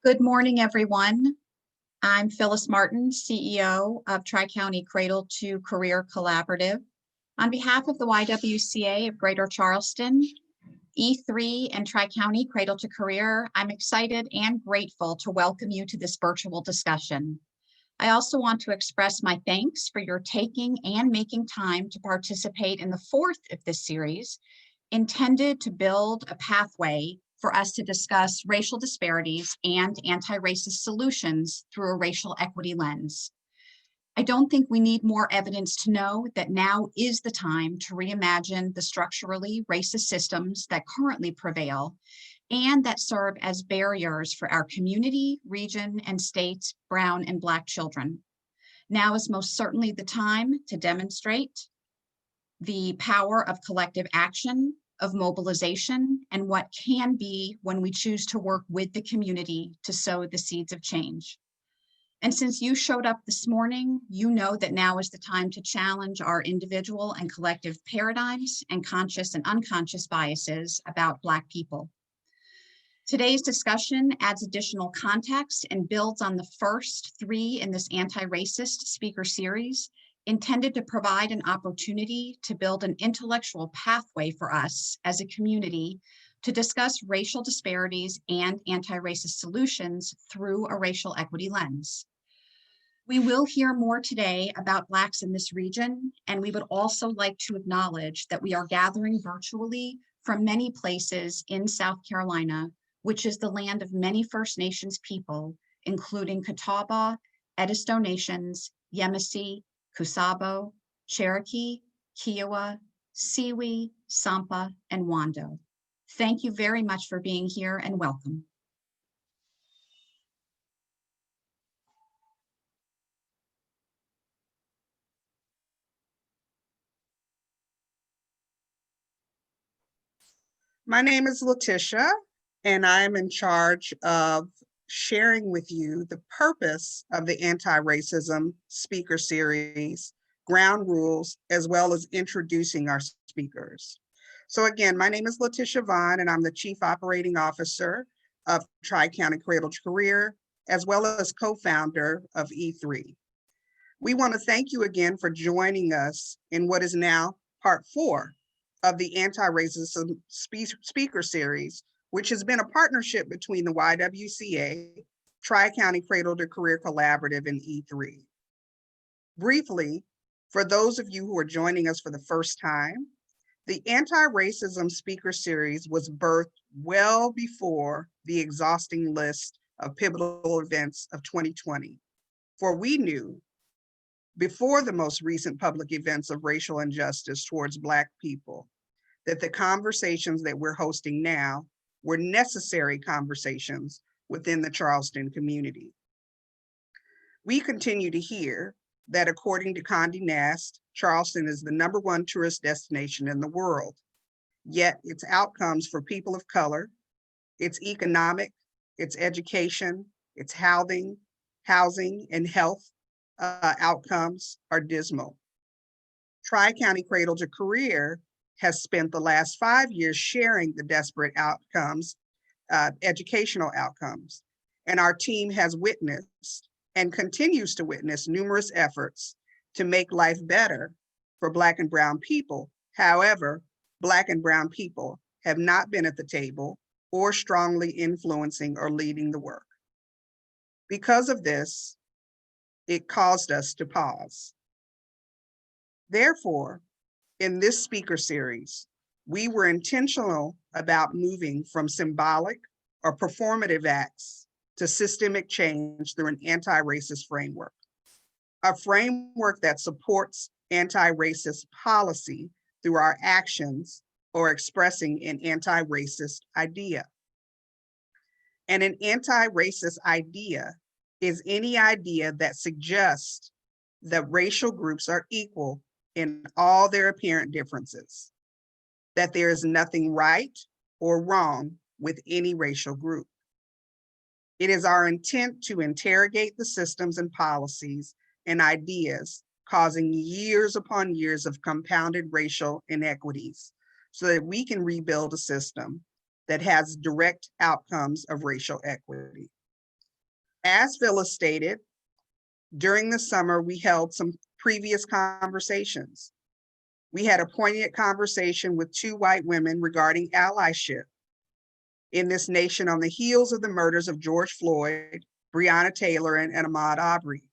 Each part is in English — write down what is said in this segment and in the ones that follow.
Good morning, everyone. I'm Phyllis Martin, CEO of Tri-County Cradle to Career Collaborative. On behalf of the YWCA of Greater Charleston, E3 and Tri-County Cradle to Career, I'm excited and grateful to welcome you to this virtual discussion. I also want to express my thanks for your taking and making time to participate in the fourth of this series, intended to build a pathway for us to discuss racial disparities and anti-racist solutions through a racial equity lens. I don't think we need more evidence to know that now is the time to reimagine the structurally racist systems that currently prevail and that serve as barriers for our community, region, and state's Brown and Black children. Now is most certainly the time to demonstrate the power of collective action, of mobilization, and what can be when we choose to work with the community to sow the seeds of change. And since you showed up this morning, you know that now is the time to challenge our individual and collective paradigms and conscious and unconscious biases about Black people. Today's discussion adds additional context and builds on the first three in this anti-racist speaker series, intended to provide an opportunity to build an intellectual pathway for us as a community to discuss racial disparities and anti-racist solutions through a racial equity lens. We will hear more today about Blacks in this region, and we would also like to acknowledge that we are gathering virtually from many places in South Carolina, which is the land of many First Nations people, including Catawba, Edisto Nations, Yamasee, Kusabo, Cherokee, Kiowa, Siwi, Sampa, and Wando. Thank you very much for being here and welcome. My name is Letitia, and I'm in charge of sharing with you the purpose of the Anti-Racism Speaker Series, ground rules, as well as introducing our speakers. So again, my name is Letitia Vaughn, and I'm the Chief Operating Officer of Tri-County Cradle to Career, as well as co-founder of E3. We want to thank you again for joining us in what is now part 4 of the Anti-Racism Speaker Series, which has been a partnership between the YWCA, Tri-County Cradle to Career Collaborative, and E3. Briefly, for those of you who are joining us for the first time, the Anti-Racism Speaker Series was birthed well before the exhausting list of pivotal events of 2020, for we knew before the most recent public events of racial injustice towards Black people that the conversations that we're hosting now were necessary conversations within the Charleston community. We continue to hear that according to Condé Nast, Charleston is the #1 tourist destination in the world. Yet its outcomes for people of color, its economic, its education, its housing, and health outcomes are dismal. Tri-County Cradle to Career has spent the last 5 years sharing the desperate outcomes, educational outcomes, and our team has witnessed and continues to witness numerous efforts to make life better for Black and Brown people. However, Black and Brown people have not been at the table or strongly influencing or leading the work. Because of this, it caused us to pause. Therefore, in this speaker series, we were intentional about moving from symbolic or performative acts to systemic change through an anti-racist framework, a framework that supports anti-racist policy through our actions or expressing an anti-racist idea. And an anti-racist idea is any idea that suggests that racial groups are equal in all their apparent differences, that there is nothing right or wrong with any racial group. It is our intent to interrogate the systems and policies and ideas causing years upon years of compounded racial inequities so that we can rebuild a system that has direct outcomes of racial equity. As Phyllis stated, during the summer, we held some previous conversations. We had a poignant conversation with 2 white women regarding allyship in this nation on the heels of the murders of George Floyd, Breonna Taylor, and Ahmaud Arbery.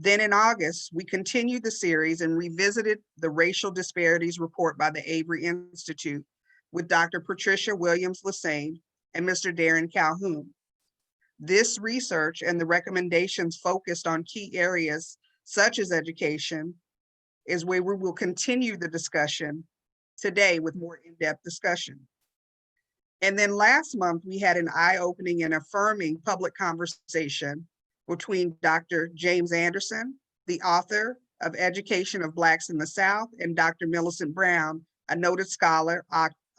Then in August, we continued the series and revisited the racial disparities report by the Avery Institute with Dr. Patricia Williams-Lassane and Mr. Darren Calhoun. This research and the recommendations focused on key areas such as education is where we will continue the discussion today with more in-depth discussion. And then last month, we had an eye-opening and affirming public conversation between Dr. James Anderson, the author of Education of Blacks in the South, and Dr. Millicent Brown, a noted scholar,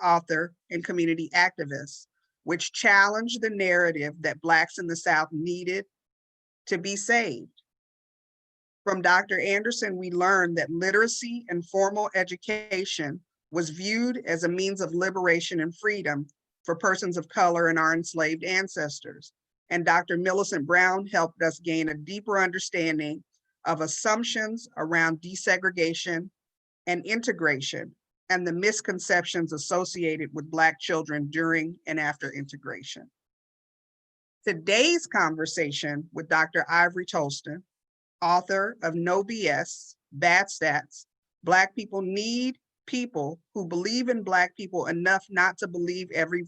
author, and community activist, which challenged the narrative that Blacks in the South needed to be saved. From Dr. Anderson, we learned that literacy and formal education was viewed as a means of liberation and freedom for persons of color and our enslaved ancestors. And Dr. Millicent Brown helped us gain a deeper understanding of assumptions around desegregation and integration and the misconceptions associated with Black children during and after integration. Today's conversation with Dr. Ivory Tolston, author of No BS, Bad Stats, Black People Need People Who Believe in Black People Enough Not to Believe Every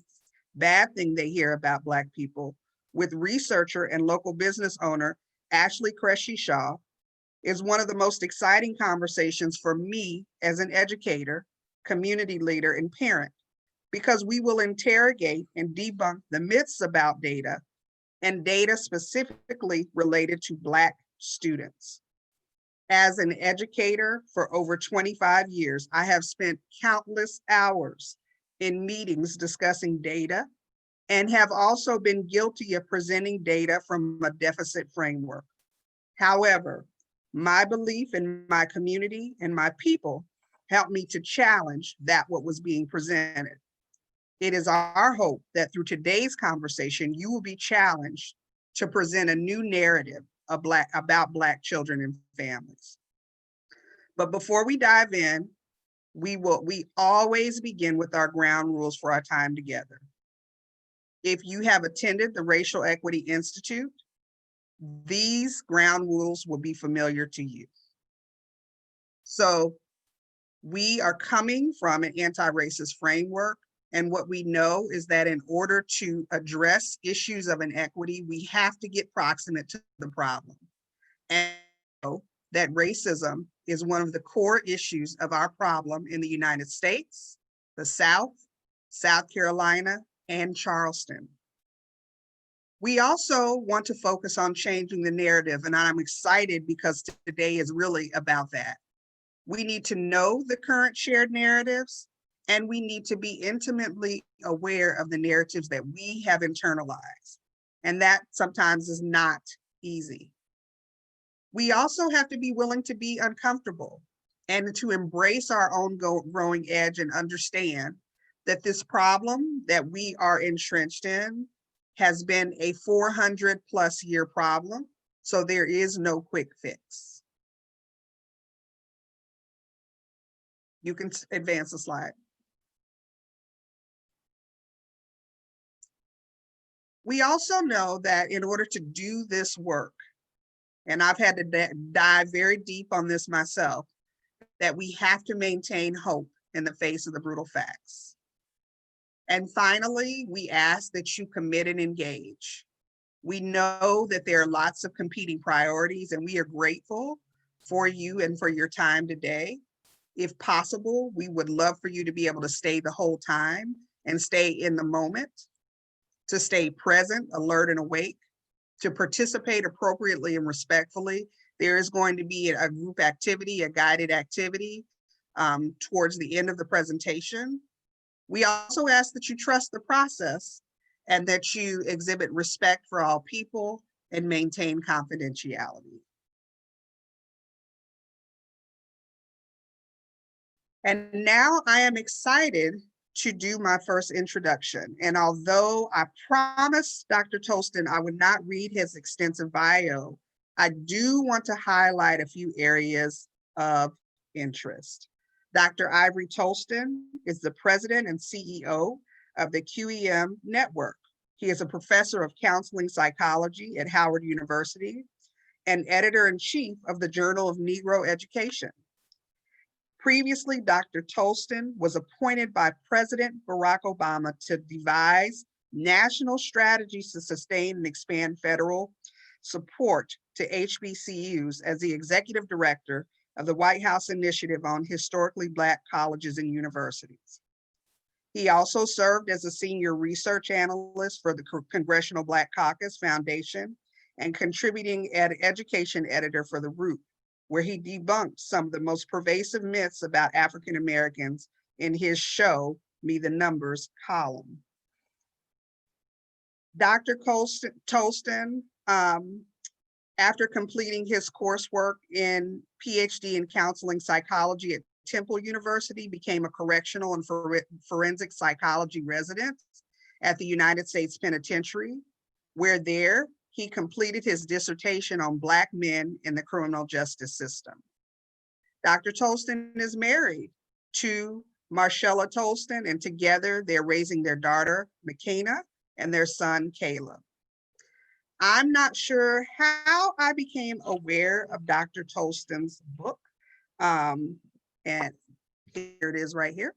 Bad Thing They Hear About Black People, with researcher and local business owner Ashley Cressy Shaw, is one of the most exciting conversations for me as an educator, community leader, and parent, because we will interrogate and debunk the myths about data and data specifically related to Black students. As an educator for over 25 years, I have spent countless hours in meetings discussing data and have also been guilty of presenting data from a deficit framework. However, my belief in my community and my people helped me to challenge that what was being presented. It is our hope that through today's conversation, you will be challenged to present a new narrative about Black children and families. But before we dive in, we always begin with our ground rules for our time together. If you have attended the Racial Equity Institute, these ground rules will be familiar to you. So we are coming from an anti-racist framework, and what we know is that in order to address issues of inequity, we have to get proximate to the problem. And that racism is one of the core issues of our problem in the United States, the South, South Carolina, and Charleston. We also want to focus on changing the narrative, and I'm excited because today is really about that. We need to know the current shared narratives, and we need to be intimately aware of the narratives that we have internalized. And that sometimes is not easy. We also have to be willing to be uncomfortable and to embrace our own growing edge and understand that this problem that we are entrenched in has been a 400+ year problem, so there is no quick fix. You can advance the slide. We also know that in order to do this work, and I've had to dive very deep on this myself, that we have to maintain hope in the face of the brutal facts. And finally, we ask that you commit and engage. We know that there are lots of competing priorities, and we are grateful for you and for your time today. If possible, we would love for you to be able to stay the whole time and stay in the moment, to stay present, alert, and awake, to participate appropriately and respectfully. There is going to be a group activity, a guided activity towards the end of the presentation. We also ask that you trust the process and that you exhibit respect for all people and maintain confidentiality. And now I am excited to do my first introduction. And although I promised Dr. Tolston I would not read his extensive bio, I do want to highlight a few areas of interest. Dr. Ivory Tolston is the president and CEO of the QEM Network. He is a professor of counseling psychology at Howard University and editor-in-chief of the Journal of Negro Education. Previously, Dr. Tolston was appointed by President Barack Obama to devise national strategies to sustain and expand federal support to HBCUs as the executive director of the White House Initiative on Historically Black Colleges and Universities. He also served as a senior research analyst for the Congressional Black Caucus Foundation and contributing education editor for The Root, where he debunked some of the most pervasive myths about African Americans in his Show Me the Numbers column. Dr. Tolston, after completing his coursework in PhD in counseling psychology at Temple University, became a correctional and forensic psychology resident at the United States Penitentiary, where there he completed his dissertation on Black men in the criminal justice system. Dr. Tolston is married to Marshella Tolston, and together they're raising their daughter, McKenna, and their son, Caleb. I'm not sure how I became aware of Dr. Tolston's book. And here it is right here.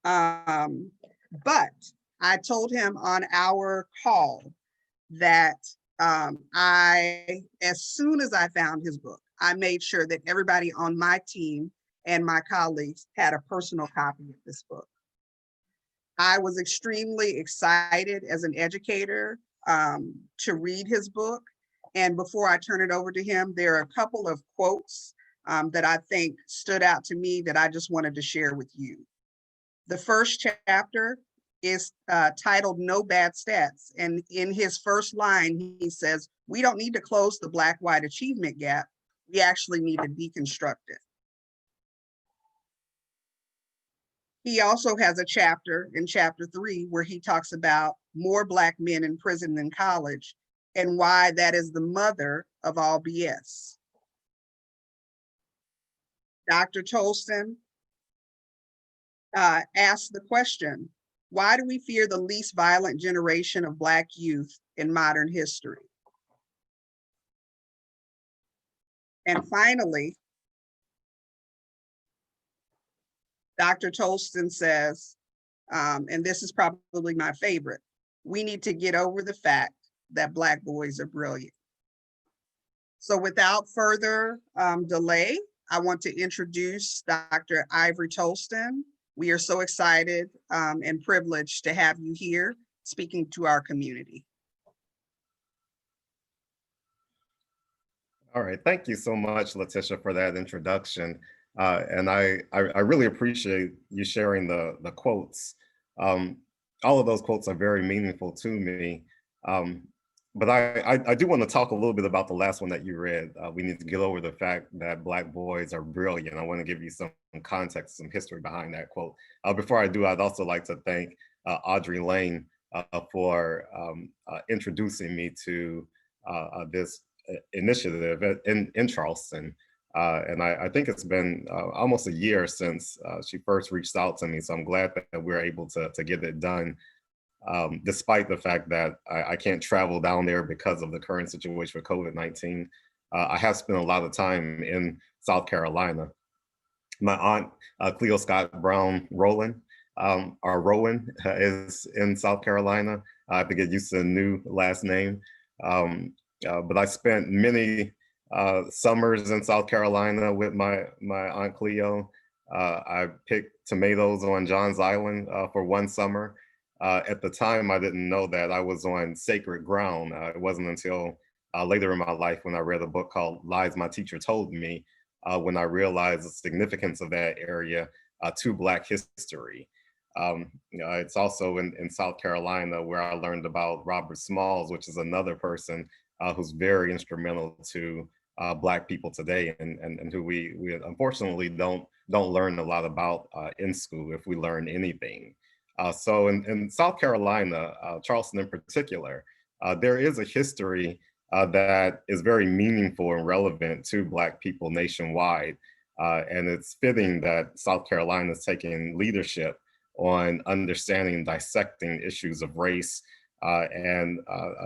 But I told him on our call that as soon as I found his book, I made sure that everybody on my team and my colleagues had a personal copy of this book. I was extremely excited as an educator to read his book. And before I turn it over to him, there are a couple of quotes that I think stood out to me that I just wanted to share with you. The first chapter is titled No Bad Stats. And in his first line, he says, we don't need to close the Black-white achievement gap. We actually need to deconstruct it. He also has a chapter in chapter 3 where he talks about more Black men in prison than college and why that is the mother of all BS. Dr. Tolston asked the question, why do we fear the least violent generation of Black youth in modern history? And finally, Dr. Tolston says, and this is probably my favorite, we need to get over the fact that Black boys are brilliant. So without further delay, I want to introduce Dr. Ivory Tolston. We are so excited and privileged to have you here speaking to our community. All right, thank you so much, Letitia, for that introduction. And I really appreciate you sharing the quotes. All of those quotes are very meaningful to me. But I do want to talk a little bit about the last one that you read. We need to get over the fact that Black boys are brilliant. I want to give you some context, some history behind that quote. Before I do, I'd also like to thank Audrey Lane for introducing me to this initiative in Charleston. And I think it's been almost a year since she first reached out to me. So I'm glad that we're able to get it done, despite the fact that I can't travel down there because of the current situation with COVID-19. I have spent a lot of time in South Carolina. My aunt, Cleo Scott Brown Rowland, or Rowan, is in South Carolina. I have to get used to the new last name. But I spent many summers in South Carolina with my Aunt Cleo. I picked tomatoes on Johns Island for one summer. At the time, I didn't know that I was on sacred ground. It wasn't until later in my life when I read a book called Lies My Teacher Told Me, when I realized the significance of that area to Black history. It's also in South Carolina where I learned about Robert Smalls, which is another person who's very instrumental to Black people today, and who we unfortunately don't learn a lot about in school, if we learn anything. So in South Carolina, Charleston in particular, there is a history that is very meaningful and relevant to Black people nationwide. And it's fitting that South Carolina is taking leadership on understanding and dissecting issues of race and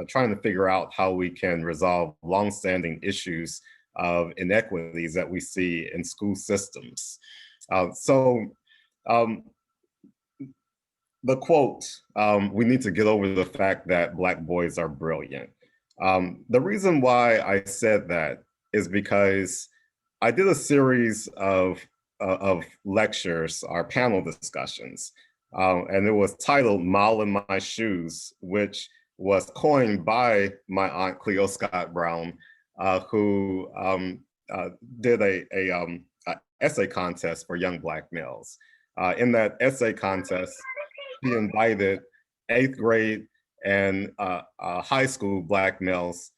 trying to figure out how we can resolve longstanding issues of inequities that we see in school systems. The quote, we need to get over the fact that Black boys are brilliant. The reason why I said that is because I did a series of lectures, our panel discussions, and it was titled Mile in My Shoes, which was coined by my aunt Cleo Scott Brown, who did a essay contest for young Black males. In that essay contest, she invited 8th grade and high school Black males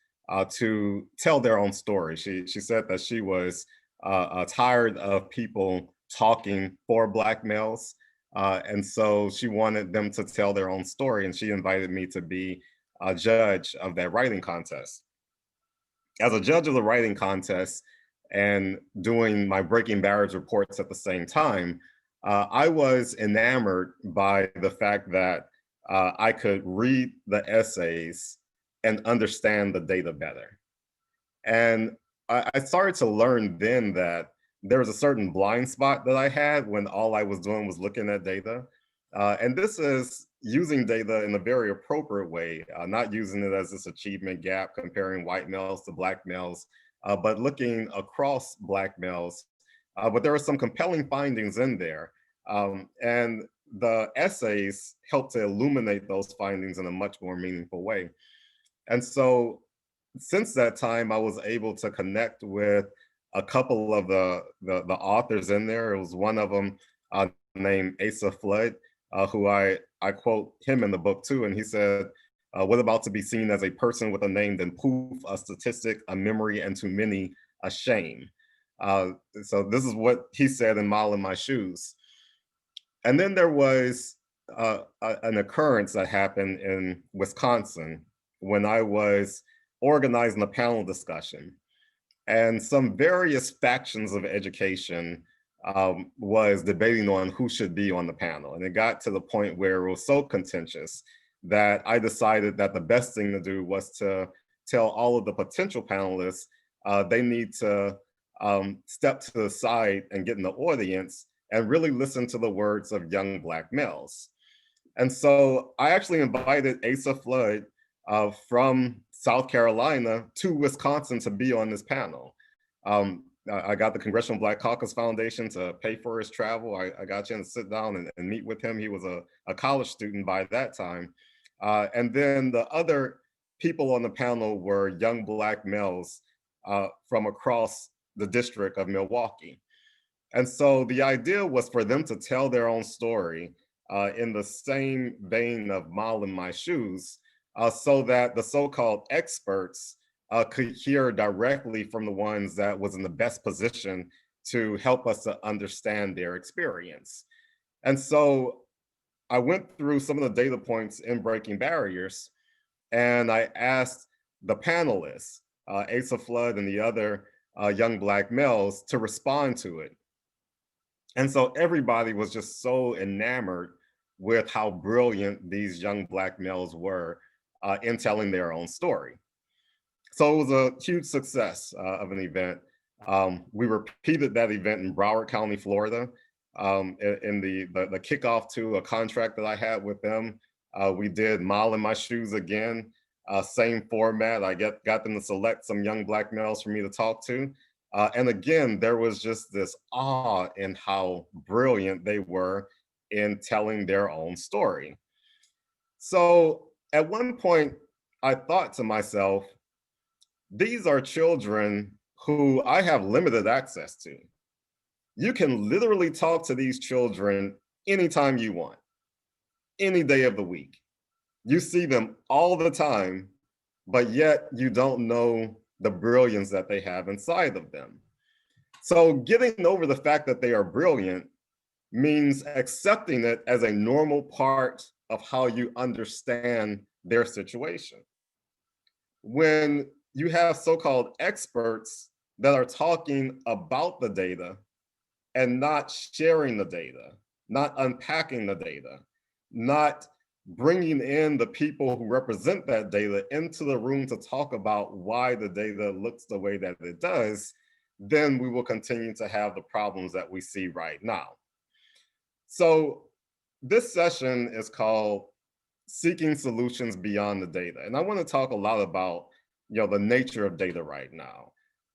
to tell their own story. She said that she was tired of people talking for Black males. And so she wanted them to tell their own story, and she invited me to be a judge of that writing contest. As a judge of the writing contest and doing my Breaking Barriers reports at the same time, I was enamored by the fact that I could read the essays and understand the data better. And I started to learn then that there was a certain blind spot that I had when all I was doing was looking at data. And this is using data in a very appropriate way, not using it as this achievement gap, comparing white males to Black males, but looking across Black males. But there are some compelling findings in there. And the essays help to illuminate those findings in a much more meaningful way. And so since that time, I was able to connect with a couple of the authors in there. It was one of them named Asa Flood, who I quote him in the book too. And he said, what about to be seen as a person with a name, then poof, a statistic, a memory, and too many, a shame. So this is what he said in Mile in My Shoes. And then there was an occurrence that happened in Wisconsin when I was organizing a panel discussion. And some various factions of education was debating on who should be on the panel. And it got to the point where it was so contentious that I decided that the best thing to do was to tell all of the potential panelists they need to step to the side and get in the audience and really listen to the words of young Black males. And so I actually invited Asa Flood from South Carolina to Wisconsin to be on this panel. I got the Congressional Black Caucus Foundation to pay for his travel. I got a chance to sit down and meet with him. He was a college student by that time. And then the other people on the panel were young Black males from across the district of Milwaukee. And so the idea was for them to tell their own story in the same vein of Mile in My Shoes, so that the so-called experts could hear directly from the ones that was in the best position to help us to understand their experience. And so I went through some of the data points in Breaking Barriers, and I asked the panelists, Asa Flood and the other young Black males, to respond to it. And so everybody was just so enamored with how brilliant these young Black males were in telling their own story. So it was a huge success of an event. We repeated that event in Broward County, Florida, in the kickoff to a contract that I had with them. We did Mile in My Shoes again, same format. I got them to select some young Black males for me to talk to. And again, there was just this awe in how brilliant they were in telling their own story. So at one point, I thought to myself, these are children who I have limited access to. You can literally talk to these children anytime you want, any day of the week. You see them all the time, but yet you don't know the brilliance that they have inside of them. So getting over the fact that they are brilliant means accepting it as a normal part of how you understand their situation. When you have so-called experts that are talking about the data and not sharing the data, not unpacking the data, not bringing in the people who represent that data into the room to talk about why the data looks the way that it does, then we will continue to have the problems that we see right now. So this session is called Seeking Solutions Beyond the Data. And I want to talk a lot about the nature of data right now.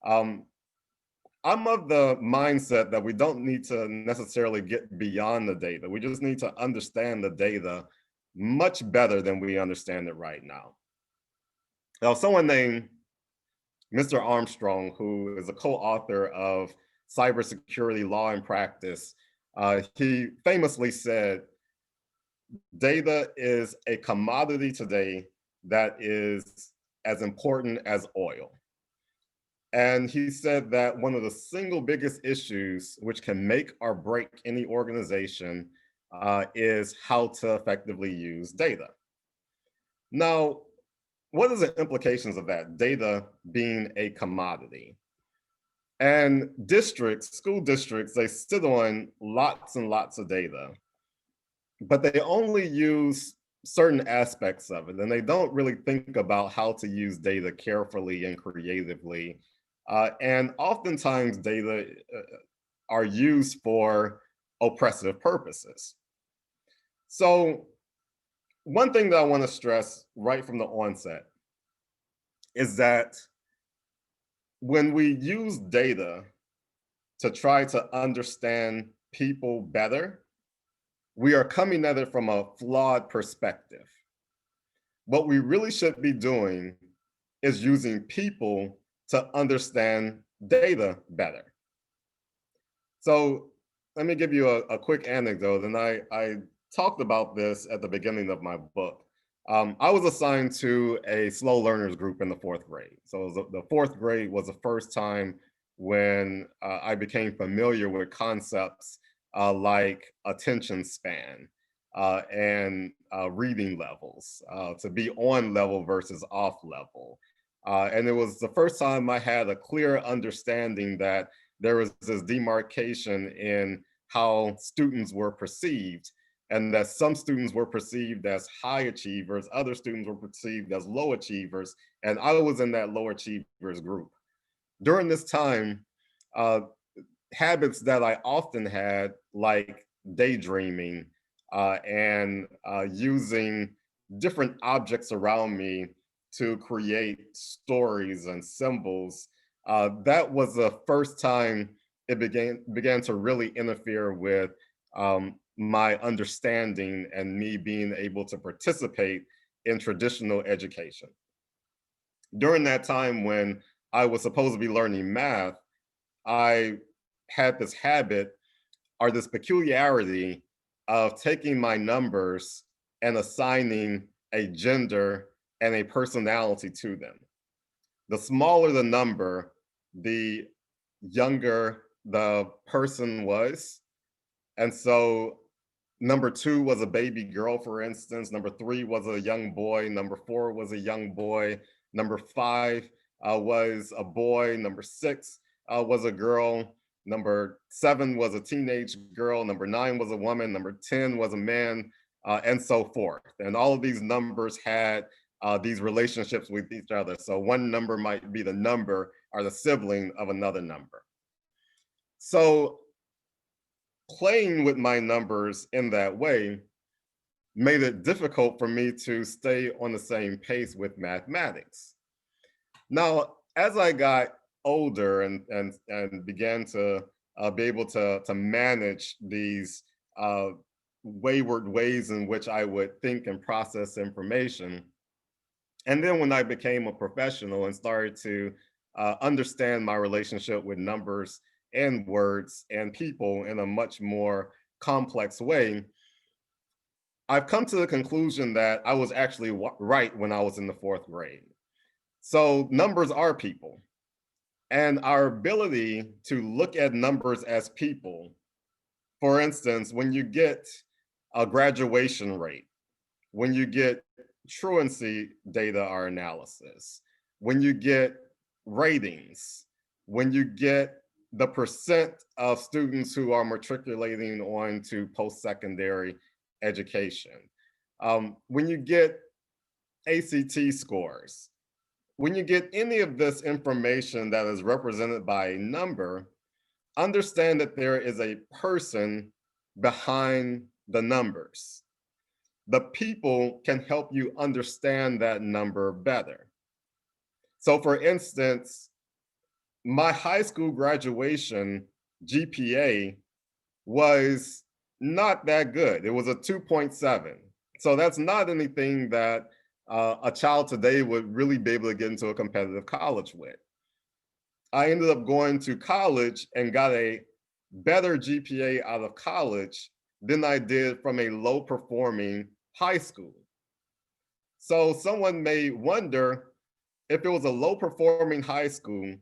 I'm of the mindset that we don't need to necessarily get beyond the data. We just need to understand the data much better than we understand it right now. Now, someone named Mr. Armstrong, who is a co-author of Cybersecurity Law and Practice, he famously said, data is a commodity today that is as important as oil. And he said that one of the single biggest issues which can make or break any organization is how to effectively use data. Now, what are the implications of that, data being a commodity? And districts, school districts, they sit on lots and lots of data, but they only use certain aspects of it, and they don't really think about how to use data carefully and creatively. And oftentimes data are used for oppressive purposes. So one thing that I want to stress right from the onset is that when we use data to try to understand people better, we are coming at it from a flawed perspective. What we really should be doing is using people to understand data better. So let me give you a quick anecdote, and I talked about this at the beginning of my book. I was assigned to a slow learners group in the 4th grade. So the 4th grade was the first time when I became familiar with concepts like attention span and reading levels, to be on level versus off level. And it was the first time I had a clear understanding that there was this demarcation in how students were perceived, and that some students were perceived as high achievers, other students were perceived as low achievers, and I was in that low achievers group. During this time, habits that I often had, like daydreaming and using different objects around me to create stories and symbols, that was the first time it began to really interfere with my understanding and me being able to participate in traditional education. During that time when I was supposed to be learning math, I had this habit or this peculiarity of taking my numbers and assigning a gender and a personality to them. The smaller the number, the younger the person was. And so number 2 was a baby girl, for instance. Number 3 was a young boy. Number 4 was a young boy. Number 5 was a boy. Number 6 was a girl. Number 7 was a teenage girl. Number 9 was a woman. Number 10 was a man, and so forth. And all of these numbers had these relationships with each other. So one number might be the number or the sibling of another number. So playing with my numbers in that way made it difficult for me to stay on the same pace with mathematics. Now, as I got older and began to be able to manage these wayward ways in which I would think and process information, and then when I became a professional and started to understand my relationship with numbers and words and people in a much more complex way, I've come to the conclusion that I was actually right when I was in the 4th grade. So numbers are people. And our ability to look at numbers as people, for instance, when you get a graduation rate, when you get truancy data or analysis, when you get ratings, when you get the percent of students who are matriculating on to post-secondary education, When you get ACT scores, when you get any of this information that is represented by a number, understand that there is a person behind the numbers. The people can help you understand that number better. So for instance, my high school graduation GPA was not that good. It was a 2.7. So that's not anything that a child today would really be able to get into a competitive college with. I ended up going to college and got a better GPA out of college than I did from a low performing high school. So someone may wonder, if it was a low performing high school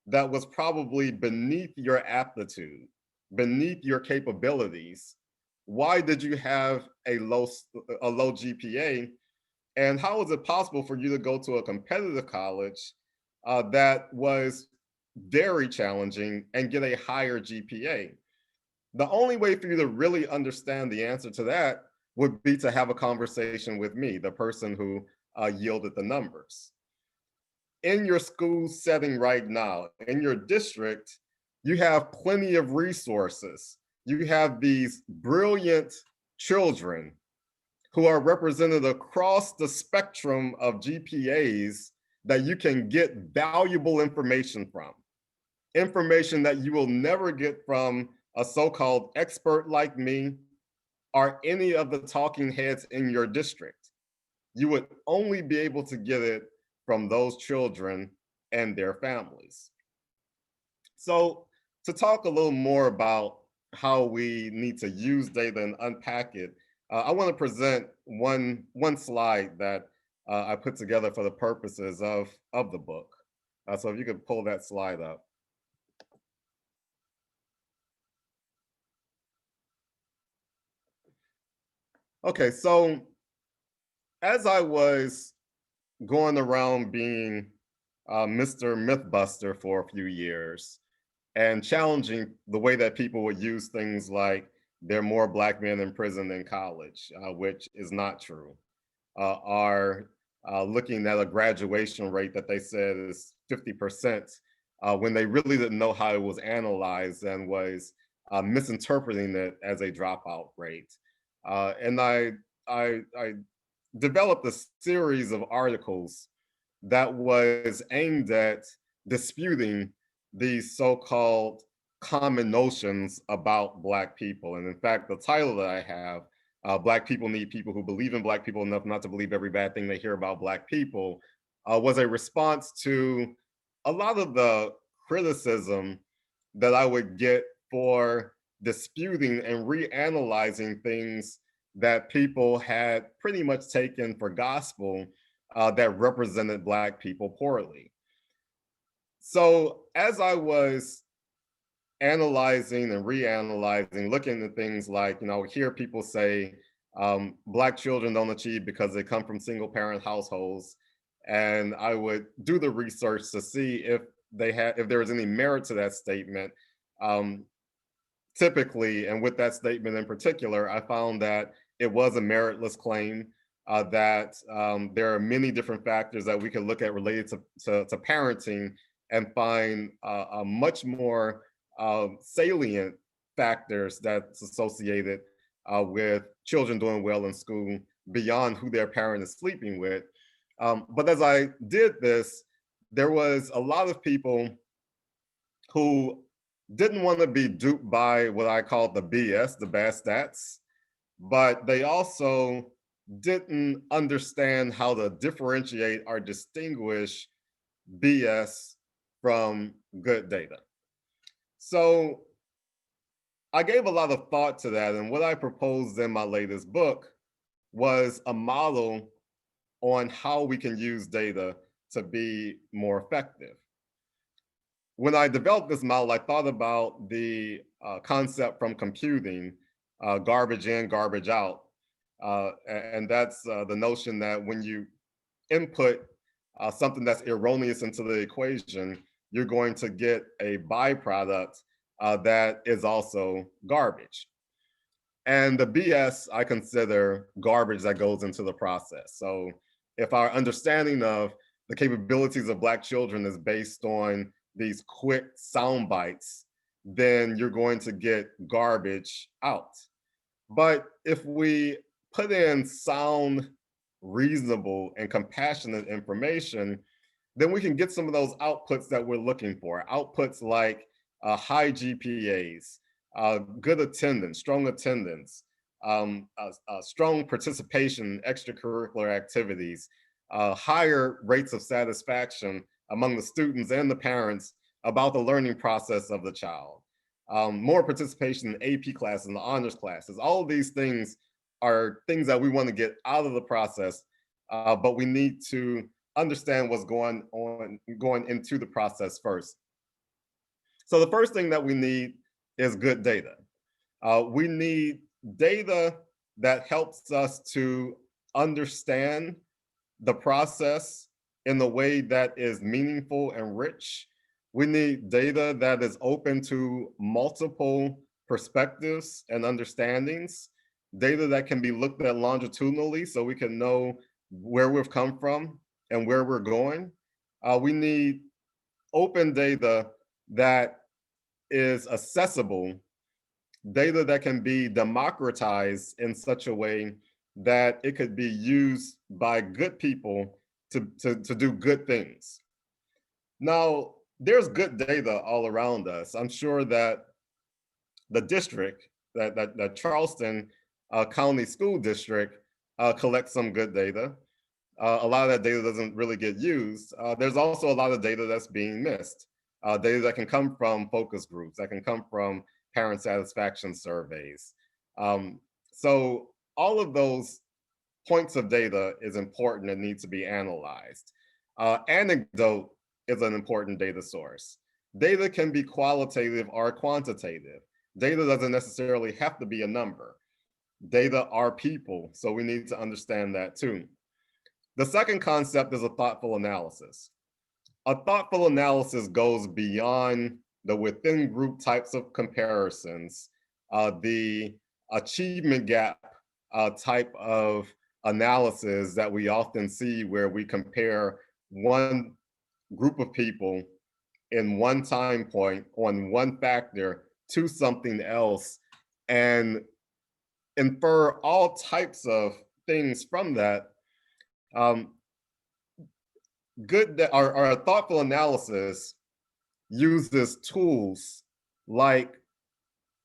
that was probably beneath your aptitude, beneath your capabilities, why did you have a low GPA? And how is it possible for you to go to a competitive college that was very challenging and get a higher GPA? The only way for you to really understand the answer to that would be to have a conversation with me, the person who yielded the numbers. In your school setting right now, in your district, you have plenty of resources. You have these brilliant children who are represented across the spectrum of GPAs that you can get valuable information from. Information that you will never get from a so-called expert like me or any of the talking heads in your district. You would only be able to get it from those children and their families. So to talk a little more about how we need to use data and unpack it, I want to present one slide that I put together for the purposes of the book. So if you could pull that slide up. Okay, so as I was going around being Mr. Mythbuster for a few years and challenging the way that people would use things like there are more Black men in prison than college, which is not true, are looking at a graduation rate that they said is 50% when they really didn't know how it was analyzed and was misinterpreting it as a dropout rate. And I developed a series of articles that was aimed at disputing these so-called common notions about Black people. And in fact, the title that I have, Black people need people who believe in Black people enough not to believe every bad thing they hear about Black people, was a response to a lot of the criticism that I would get for disputing and reanalyzing things that people had pretty much taken for gospel that represented Black people poorly. So as I was analyzing and reanalyzing, looking at things like, I would hear people say, Black children don't achieve because they come from single parent households. And I would do the research to see if there was any merit to that statement. Typically, and with that statement in particular, I found that it was a meritless claim, that there are many different factors that we can look at related to parenting and find a much more salient factors that's associated with children doing well in school beyond who their parent is sleeping with. But as I did this, there was a lot of people who didn't want to be duped by what I call the BS, the bad stats, but they also didn't understand how to differentiate or distinguish BS from good data. So I gave a lot of thought to that, and what I proposed in my latest book was a model on how we can use data to be more effective. When I developed this model, I thought about the concept from computing, garbage in, garbage out. And that's the notion that when you input something that's erroneous into the equation, you're going to get a byproduct that is also garbage. And the BS I consider garbage that goes into the process. So if our understanding of the capabilities of Black children is based on these quick sound bites, then you're going to get garbage out. But if we put in sound, reasonable, and compassionate information, then we can get some of those outputs that we're looking for. Outputs like high GPAs, good attendance, strong participation in extracurricular activities, higher rates of satisfaction among the students and the parents about the learning process of the child, more participation in AP classes and the honors classes. All of these things are things that we want to get out of the process, but we need to understand what's going into the process first. So the first thing that we need is good data. We need data that helps us to understand the process in a way that is meaningful and rich. We need data that is open to multiple perspectives and understandings, data that can be looked at longitudinally so we can know where we've come from and where we're going. We need open data that is accessible, data that can be democratized in such a way that it could be used by good people to do good things. Now, there's good data all around us. I'm sure that the district, that Charleston County School District collects some good data. A lot of that data doesn't really get used. There's also a lot of data that's being missed. Data that can come from focus groups, that can come from parent satisfaction surveys. So all of those points of data is important and needs to be analyzed. Anecdote is an important data source. Data can be qualitative or quantitative. Data doesn't necessarily have to be a number. Data are people, so we need to understand that too. The second concept is a thoughtful analysis. A thoughtful analysis goes beyond the within group types of comparisons, the achievement gap type of analysis that we often see where we compare one group of people in one time point on one factor to something else and infer all types of things from that. Our thoughtful analysis uses tools like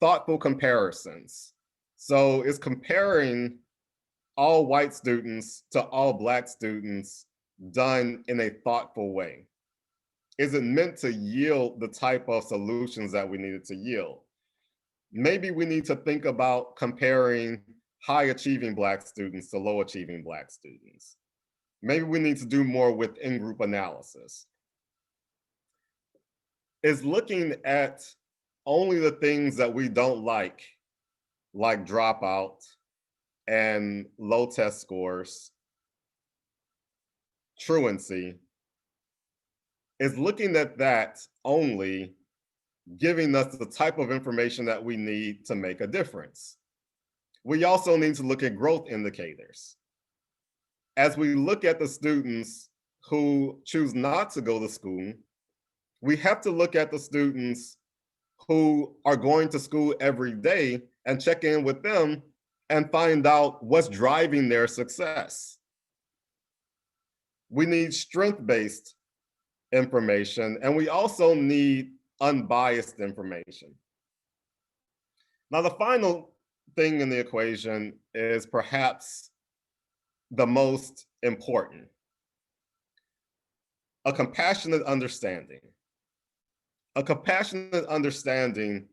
thoughtful comparisons. So it's comparing all white students to all Black students done in a thoughtful way. Is it meant to yield the type of solutions that we needed to yield? Maybe we need to think about comparing high achieving Black students to low achieving Black students. Maybe we need to do more with in-group analysis. Is looking at only the things that we don't like dropout and low test scores, truancy, is looking at that only giving us the type of information that we need to make a difference. We also need to look at growth indicators. As we look at the students who choose not to go to school, we have to look at the students who are going to school every day and check in with them and find out what's driving their success. We need strength-based information, and we also need unbiased information. Now, the final thing in the equation is perhaps the most important: a compassionate understanding. A compassionate understanding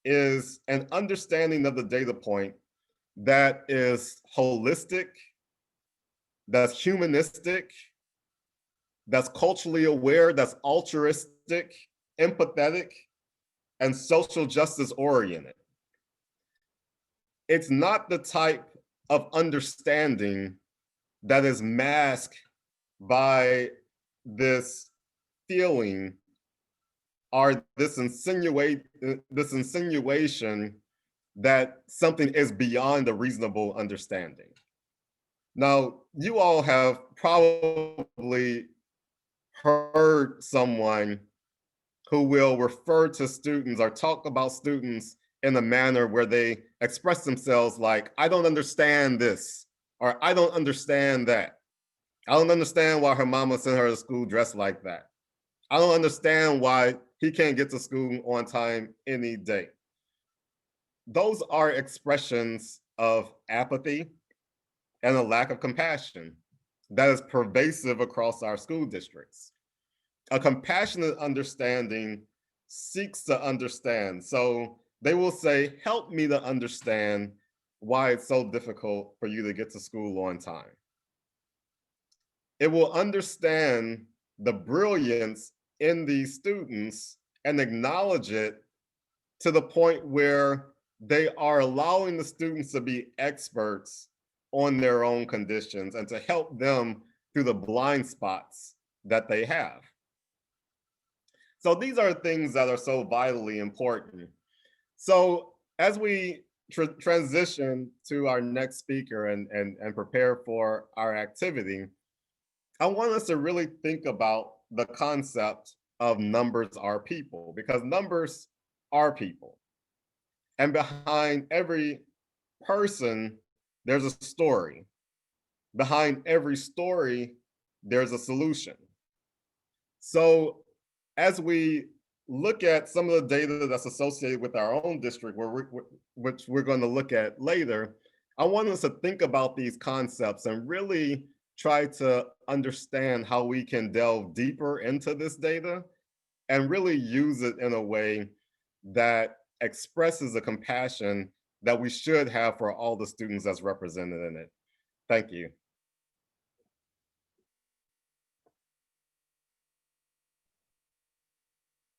is an understanding of the data point that is holistic, that's humanistic, that's culturally aware, that's altruistic, empathetic, and social justice oriented. It's not the type of understanding that is masked by this feeling or this insinuation that something is beyond a reasonable understanding. Now, you all have probably heard someone who will refer to students or talk about students in a manner where they express themselves like, I don't understand this, or I don't understand that. I don't understand why her mama sent her to school dressed like that. I don't understand why he can't get to school on time any day. Those are expressions of apathy and a lack of compassion that is pervasive across our school districts. A compassionate understanding seeks to understand. So they will say, help me to understand why it's so difficult for you to get to school on time. It will understand the brilliance in these students and acknowledge it to the point where they are allowing the students to be experts on their own conditions and to help them through the blind spots that they have. So these are things that are so vitally important. So as we transition to our next speaker and prepare for our activity, I want us to really think about the concept of numbers are people, because numbers are people. And behind every person, there's a story. Behind every story, there's a solution. So as we look at some of the data that's associated with our own district, which we're going to look at later, I want us to think about these concepts and really try to understand how we can delve deeper into this data and really use it in a way that expresses a compassion that we should have for all the students that's represented in it. Thank you.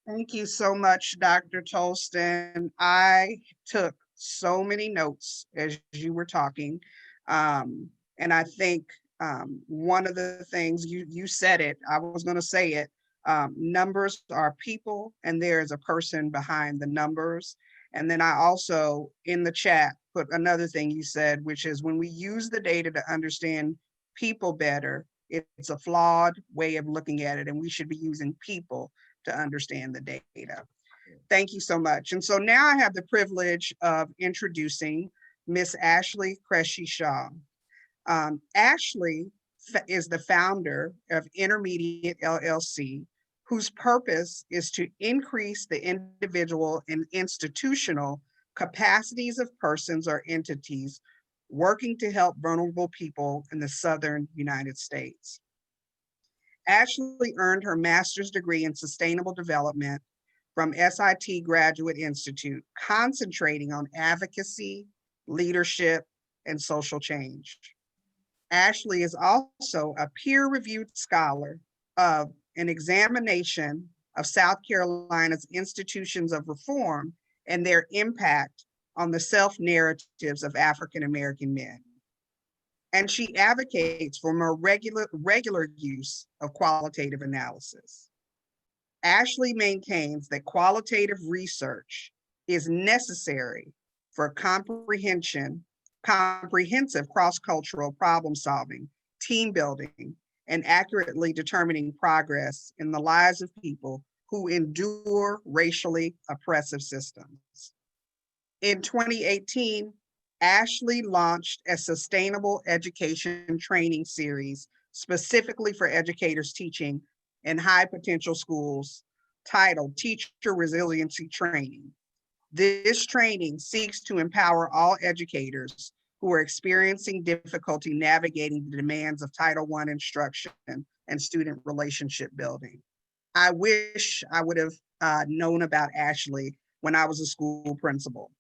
Thank you so much, Dr. Tolston. I took so many notes as you were talking. And I think one of the things you said it, I was going to say it, numbers are people and there is a person behind the numbers. And then I also in the chat put another thing you said, which is when we use the data to understand people better, it's a flawed way of looking at it, and we should be using people to understand the data. Thank you so much. And so now I have the privilege of introducing Miss Ashley Cressy-Shaw. Ashley is the founder of Intermediate LLC, whose purpose is to increase the individual and institutional capacities of persons or entities working to help vulnerable people in the Southern United States. Ashley earned her master's degree in sustainable development from SIT Graduate Institute, concentrating on advocacy, leadership, and social change. Ashley is also a peer-reviewed scholar of an examination of South Carolina's institutions of reform and their impact on the self-narratives of African-American men. And she advocates for more regular use of qualitative analysis. Ashley maintains that qualitative research is necessary for comprehensive cross-cultural problem solving, team building, and accurately determining progress in the lives of people who endure racially oppressive systems. In 2018, Ashley launched a sustainable education training series specifically for educators teaching in high potential schools titled Teacher Resiliency Training. This training seeks to empower all educators who are experiencing difficulty navigating the demands of Title I instruction and student relationship building. I wish I would have known about Ashley when I was a school principal.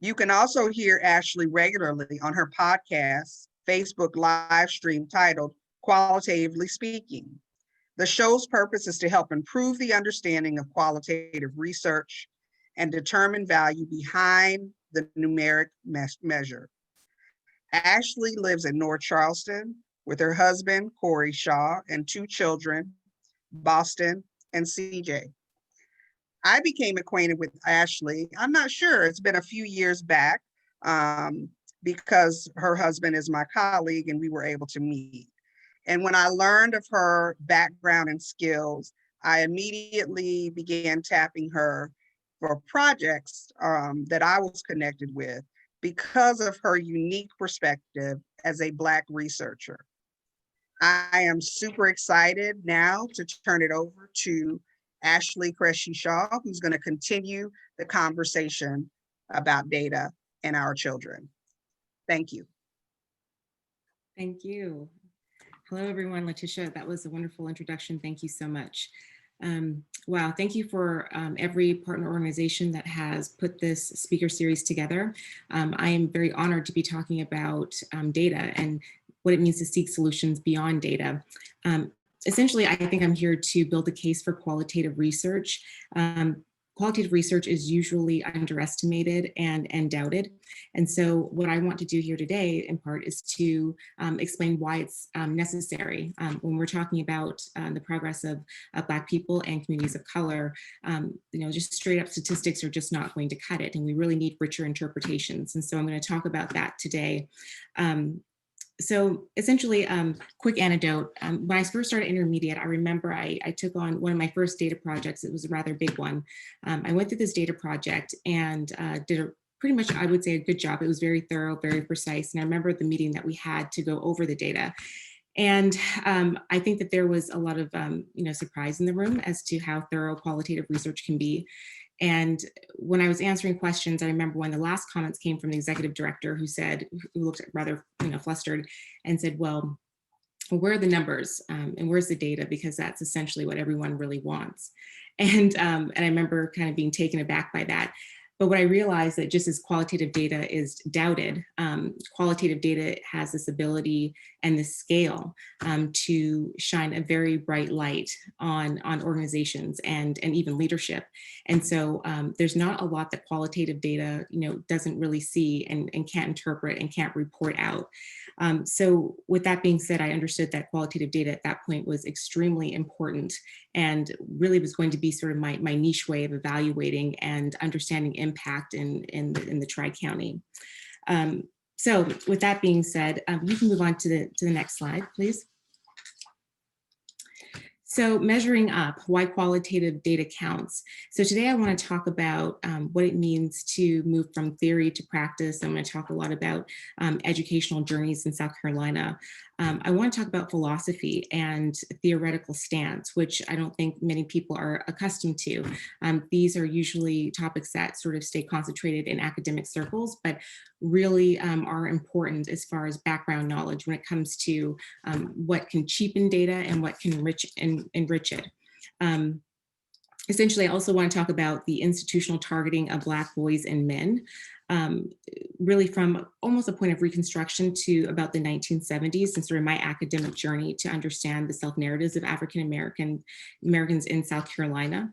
You can also hear Ashley regularly on her podcast, Facebook live stream titled Qualitatively Speaking. The show's purpose is to help improve the understanding of qualitative research and determine value behind the numeric measure. Ashley lives in North Charleston with her husband, Corey Shaw, and two children, Boston and CJ. I became acquainted with Ashley. I'm not sure, it's been a few years back, because her husband is my colleague and we were able to meet. And when I learned of her background and skills, I immediately began tapping her for projects that I was connected with because of her unique perspective as a Black researcher. I am super excited now to turn it over to Ashley Cressy Shaw, who's going to continue the conversation about data and our children. Thank you. Thank you. Hello, everyone. Letitia, that was a wonderful introduction. Thank you so much. Wow, thank you for every partner organization that has put this speaker series together. I am very honored to be talking about data and what it means to seek solutions beyond data. Essentially, I think I'm here to build a case for qualitative research. Qualitative research is usually underestimated and doubted. And so what I want to do here today, in part, is to explain why it's necessary. When we're talking about the progress of Black people and communities of color, just straight up statistics are just not going to cut it. And we really need richer interpretations. And so I'm going to talk about that today. So essentially, quick anecdote, when I first started intermediate, I remember I took on one of my first data projects. It was a rather big one. I went through this data project and did a pretty much, I would say, a good job. It was very thorough, very precise. And I remember the meeting that we had to go over the data. And I think that there was a lot of surprise in the room as to how thorough qualitative research can be. And when I was answering questions, I remember when the last comments came from the executive director who looked rather flustered and said, well, where are the numbers and where's the data? Because that's essentially what everyone really wants. And I remember kind of being taken aback by that. But what I realized that just as qualitative data is doubted, qualitative data has this ability and this scale to shine a very bright light on organizations and even leadership. And so there's not a lot that qualitative data doesn't really see and can't interpret and can't report out. So with that being said, I understood that qualitative data at that point was extremely important and really was going to be sort of my niche way of evaluating and understanding impact in the Tri-County. So with that being said, you can move on to the next slide, please. So measuring up, why qualitative data counts. So today I want to talk about what it means to move from theory to practice. I'm going to talk a lot about educational journeys in South Carolina. I want to talk about philosophy and theoretical stance, which I don't think many people are accustomed to. These are usually topics that sort of stay concentrated in academic circles, but really are important as far as background knowledge when it comes to what can cheapen data and what can enrich it. Essentially, I also want to talk about the institutional targeting of Black boys and men, really from almost a point of reconstruction to about the 1970s and sort of my academic journey to understand the self-narratives of African Americans in South Carolina.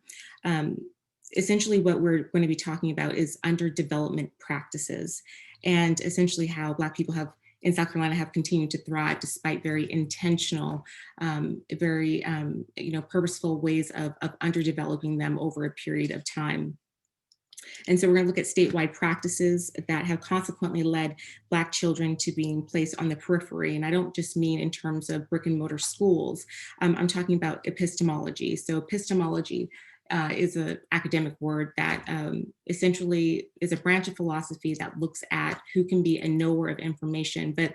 Essentially, what we're going to be talking about is underdevelopment practices and essentially how Black people in South Carolina have continued to thrive despite very intentional, very purposeful ways of underdeveloping them over a period of time. And so we're going to look at statewide practices that have consequently led Black children to being placed on the periphery. And I don't just mean in terms of brick and mortar schools. I'm talking about epistemology. So epistemology is an academic word that essentially is a branch of philosophy that looks at who can be a knower of information, but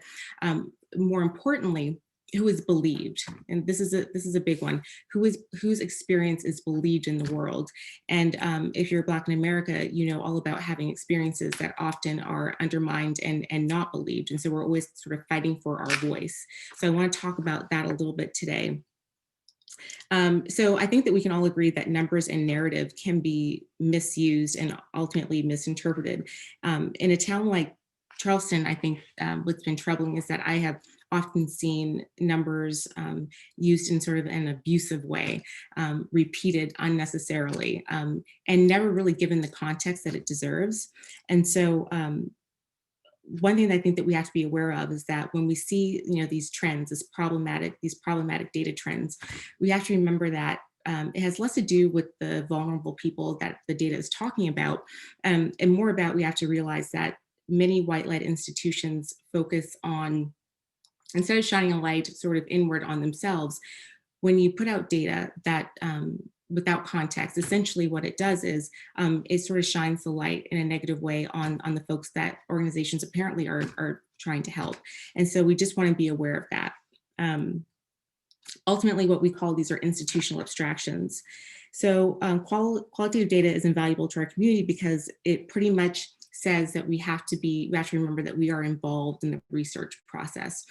more importantly, who is believed. And this is a big one, whose experience is believed in the world. And if you're Black in America, you know all about having experiences that often are undermined and not believed. And so we're always sort of fighting for our voice. So I want to talk about that a little bit today. So I think that we can all agree that numbers and narrative can be misused and ultimately misinterpreted. In a town like Charleston, I think what's been troubling is that I have often seen numbers used in sort of an abusive way, repeated unnecessarily, and never really given the context that it deserves. And so one thing that I think that we have to be aware of is that when we see, these trends, these problematic data trends, we have to remember that it has less to do with the vulnerable people that the data is talking about, and more about, we have to realize that many white-led institutions focus on, instead of shining a light sort of inward on themselves, when you put out data that without context, essentially what it does is it sort of shines the light in a negative way on the folks that organizations apparently are trying to help. And so we just want to be aware of that. Ultimately, what we call these are institutional abstractions. So qualitative data is invaluable to our community because it pretty much says that we have to remember that we are involved in the research process.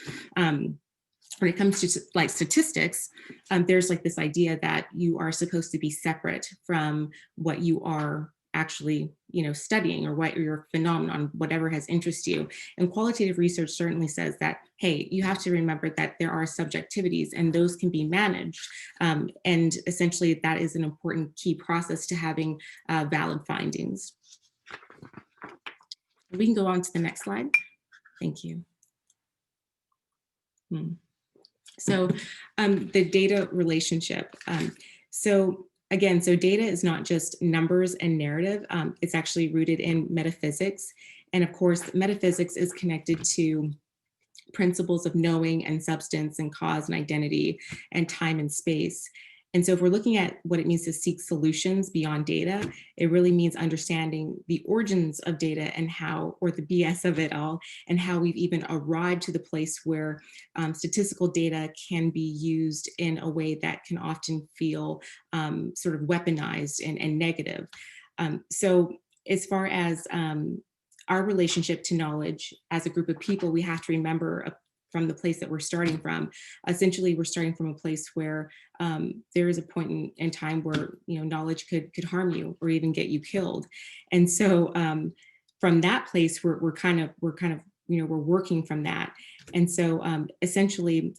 When it comes to like statistics, there's like this idea that you are supposed to be separate from what you are actually, studying, or what your phenomenon, whatever has interested you. And qualitative research certainly says that, hey, you have to remember that there are subjectivities and those can be managed. And essentially that is an important key process to having valid findings. We can go on to the next slide. Thank you. So the data relationship. So data is not just numbers and narrative. It's actually rooted in metaphysics. And of course, metaphysics is connected to principles of knowing and substance and cause and identity and time and space. And so if we're looking at what it means to seek solutions beyond data, it really means understanding the origins of data and how, or the BS of it all, and how we've even arrived to the place where statistical data can be used in a way that can often feel sort of weaponized and negative. So as far as our relationship to knowledge as a group of people, we have to remember from the place that we're starting from. Essentially, we're starting from a place where there is a point in time where knowledge could harm you or even get you killed. And so from that place, we're working from that. And so essentially,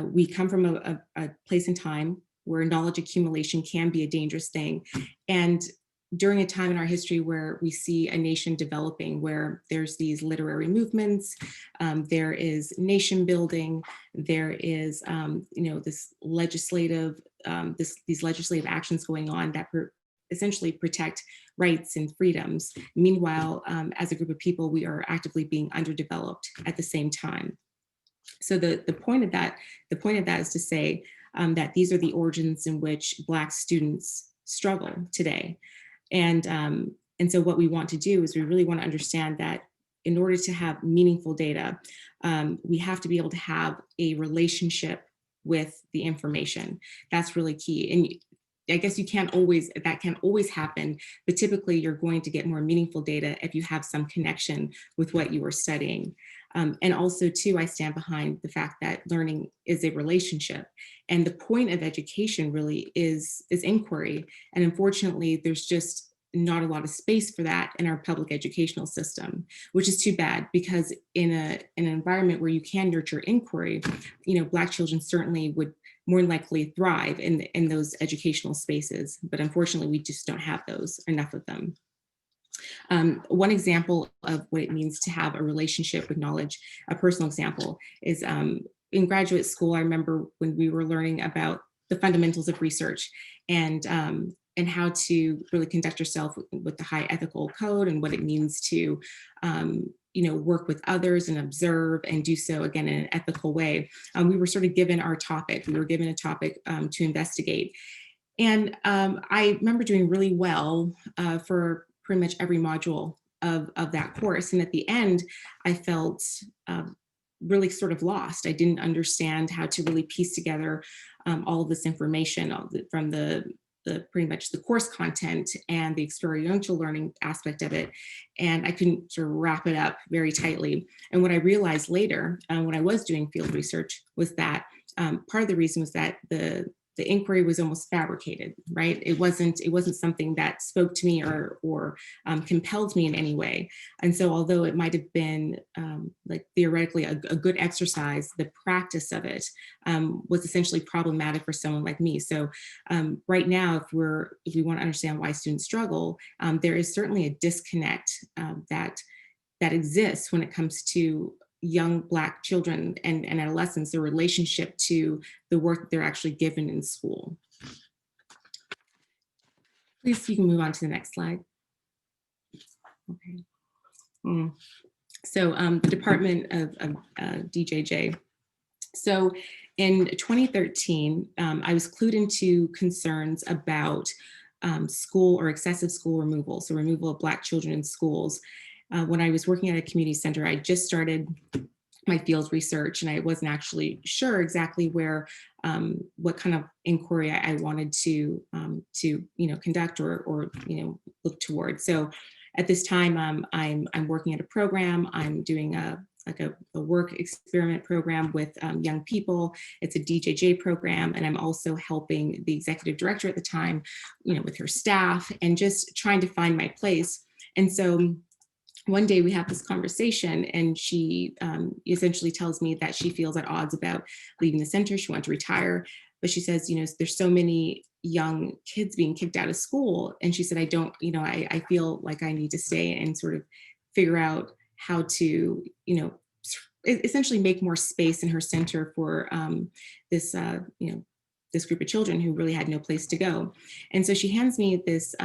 we come from a place in time where knowledge accumulation can be a dangerous thing. And during a time in our history where we see a nation developing, where there's these literary movements, there is nation building, there is this legislative, these legislative actions going on that essentially protect rights and freedoms. Meanwhile, as a group of people, we are actively being underdeveloped at the same time. So the point of that is to say that these are the origins in which Black students struggle today. And so what we want to do is we really want to understand that in order to have meaningful data, we have to be able to have a relationship with the information. That's really key. And I guess that can't always happen, but typically you're going to get more meaningful data if you have some connection with what you are studying. And also too, I stand behind the fact that learning is a relationship. And the point of education really is inquiry. And unfortunately, there's just not a lot of space for that in our public educational system, which is too bad, because in an environment where you can nurture inquiry, Black children certainly would more likely thrive in those educational spaces. But unfortunately, we just don't have enough of them. One example of what it means to have a relationship with knowledge, a personal example, is in graduate school. I remember when we were learning about the fundamentals of research and how to really conduct yourself with the high ethical code and what it means to work with others and observe and do so again in an ethical way. We were sort of given our topic. We were given a topic to investigate. And I remember doing really well for pretty much every module of that course. And at the end, I felt really sort of lost. I didn't understand how to really piece together all of this information from the pretty much the course content and the experiential learning aspect of it. And I couldn't sort of wrap it up very tightly. And what I realized later when I was doing field research was that part of the reason was that the inquiry was almost fabricated, right? It wasn't something that spoke to me or compelled me in any way. And so although it might have been like theoretically a good exercise, the practice of it was essentially problematic for someone like me. So right now, if we want to understand why students struggle, there is certainly a disconnect that exists when it comes to young Black children and adolescents, their relationship to the work that they're actually given in school. Please, you can move on to the next slide. Okay. So the Department of DJJ. So in 2013, I was clued into concerns about school or excessive school removal, so removal of Black children in schools. When I was working at a community center, I just started my field research, and I wasn't actually sure exactly where, what kind of inquiry I wanted to conduct or look toward. So at this time, I'm working at a program. I'm doing a work experiment program with young people. It's a DJJ program, and I'm also helping the executive director at the time, with her staff and just trying to find my place. And so one day we have this conversation, and she essentially tells me that she feels at odds about leaving the center. She wants to retire, but she says, there's so many young kids being kicked out of school. And she said, I feel like I need to stay and sort of figure out how to, essentially make more space in her center for this group of children who really had no place to go. And so she hands me this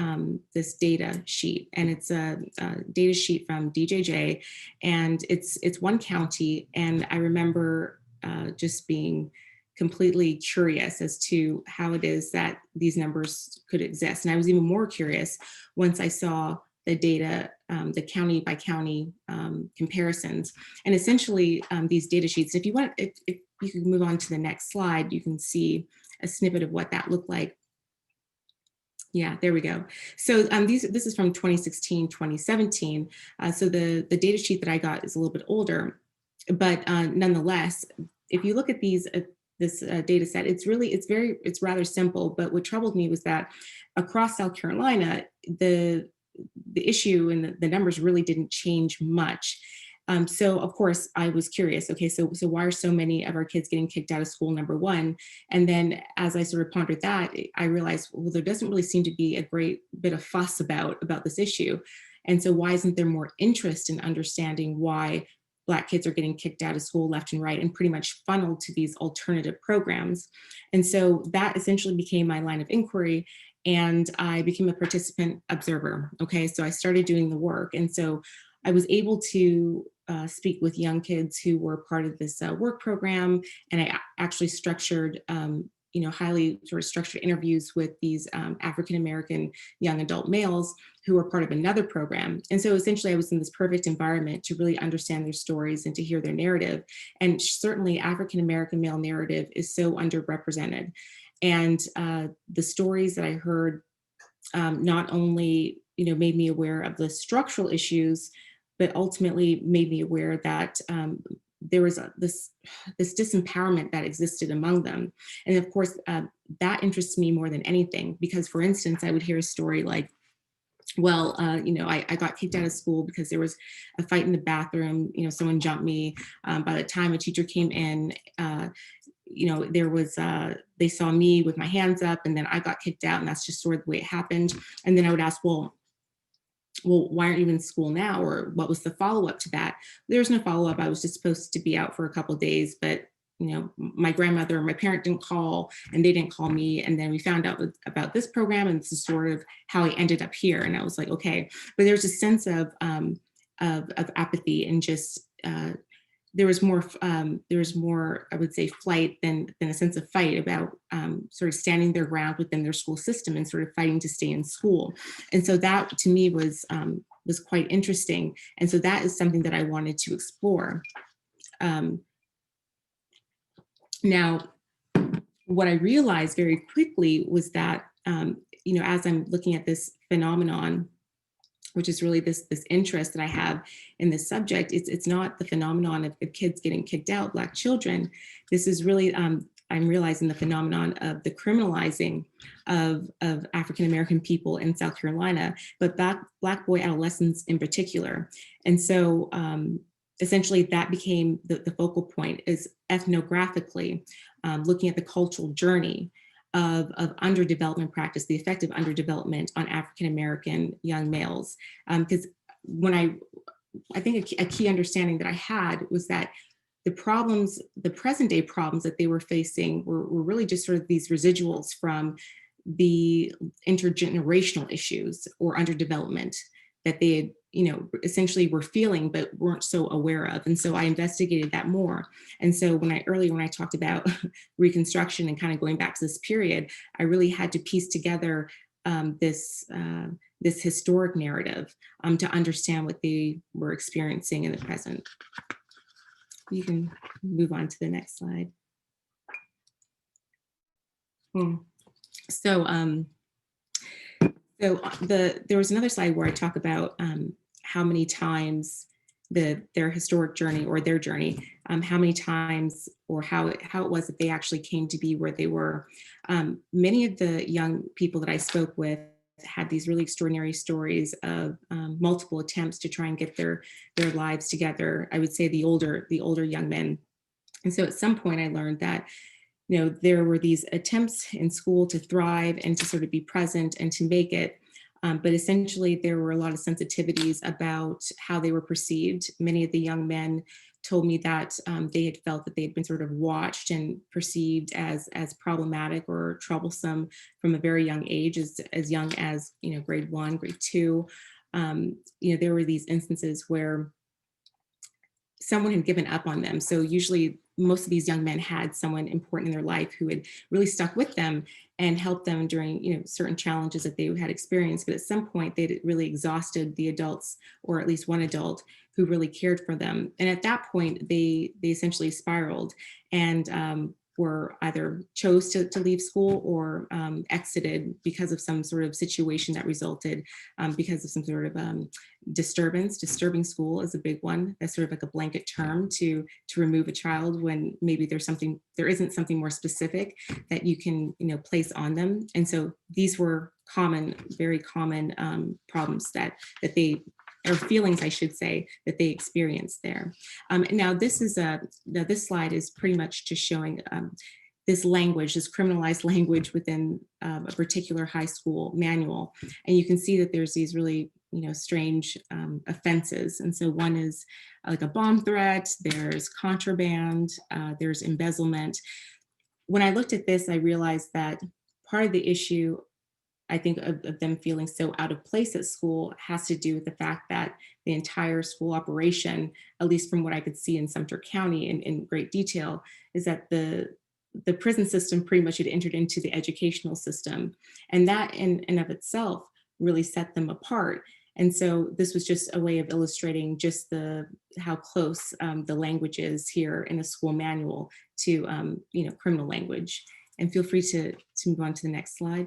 data sheet, and it's a data sheet from DJJ, and it's one county. And I remember just being completely curious as to how it is that these numbers could exist. And I was even more curious once I saw the data, the county by county comparisons. And essentially these data sheets, if you can move on to the next slide, you can see a snippet of what that looked like. Yeah, there we go. So this is from 2016, 2017. So the data sheet that I got is a little bit older, but nonetheless, if you look at this data set, it's rather simple. But what troubled me was that across South Carolina, the issue and the numbers really didn't change much. So of course I was curious, okay, so why are so many of our kids getting kicked out of school, number one? And then as I sort of pondered that, I realized, well, there doesn't really seem to be a great bit of fuss about this issue. And so why isn't there more interest in understanding why Black kids are getting kicked out of school left and right and pretty much funneled to these alternative programs? And so that essentially became my line of inquiry, and I became a participant observer. Okay, so I started doing the work. And so I was able to speak with young kids who were part of this work program. And I actually structured, highly sort of structured interviews with these African-American young adult males who were part of another program. And so essentially I was in this perfect environment to really understand their stories and to hear their narrative. And certainly African-American male narrative is so underrepresented. And the stories that I heard not only made me aware of the structural issues, but ultimately made me aware that there was this disempowerment that existed among them. And of course, that interests me more than anything, because for instance, I would hear a story like, well, I got kicked out of school because there was a fight in the bathroom, someone jumped me. By the time a teacher came in, there was, they saw me with my hands up, and then I got kicked out, and that's just sort of the way it happened. And then I would ask, well, why aren't you in school now? Or what was the follow-up to that? There was no follow-up. I was just supposed to be out for a couple of days, but my grandmother or my parent didn't call, and they didn't call me. And then we found out about this program, and this is sort of how I ended up here. And I was like, okay, but there's a sense of apathy, and just there was more, I would say, flight than a sense of fight about sort of standing their ground within their school system and sort of fighting to stay in school. And so that to me was quite interesting. And so that is something that I wanted to explore. Now, what I realized very quickly was that, as I'm looking at this phenomenon, which is really this interest that I have in this subject, it's not the phenomenon of kids getting kicked out, Black children. This is really, I'm realizing the phenomenon of the criminalizing of African-American people in South Carolina, but Black boy adolescents in particular. And so essentially that became the focal point, is ethnographically looking at the cultural journey of underdevelopment practice, the effect of underdevelopment on African-American young males. Because when I think a key understanding that I had was that the problems, the present day problems that they were facing were really just sort of these residuals from the intergenerational issues or underdevelopment that they had, essentially were feeling but weren't so aware of. And so I investigated that more. And so earlier when I talked about Reconstruction and kind of going back to this period, I really had to piece together this historic narrative to understand what they were experiencing in the present. You can move on to the next slide. So there was another slide where I talk about how many times their historic journey or their journey, how many times or how it was that they actually came to be where they were. Many of the young people that I spoke with had these really extraordinary stories of multiple attempts to try and get their lives together. I would say the older young men. And so at some point I learned that there were these attempts in school to thrive and to sort of be present and to make it. But essentially, there were a lot of sensitivities about how they were perceived. Many of the young men told me that they had felt that they had been sort of watched and perceived as problematic or troublesome from a very young age, as young as grade 1, grade 2. There were these instances where someone had given up on them. So usually most of these young men had someone important in their life who had really stuck with them and helped them during certain challenges that they had experienced. But at some point they'd really exhausted the adults, or at least one adult who really cared for them. And at that point, they essentially spiraled and were either chose to leave school or exited because of some sort of situation that resulted because of some sort of disturbance. Disturbing school is a big one. That's sort of like a blanket term to remove a child when maybe there isn't something more specific that you can place on them. And so these were very common problems that they, or feelings, I should say, that they experienced there. Now this slide is pretty much just showing this language, this criminalized language within a particular high school manual. And you can see that there's these really strange offenses. And so one is like a bomb threat, there's contraband, there's embezzlement. When I looked at this, I realized that part of the issue, I think, of them feeling so out of place at school has to do with the fact that the entire school operation, at least from what I could see in Sumter County in great detail, is that the prison system pretty much had entered into the educational system. And that in and of itself really set them apart. And so this was just a way of illustrating just how close the language is here in a school manual to criminal language. And feel free to move on to the next slide.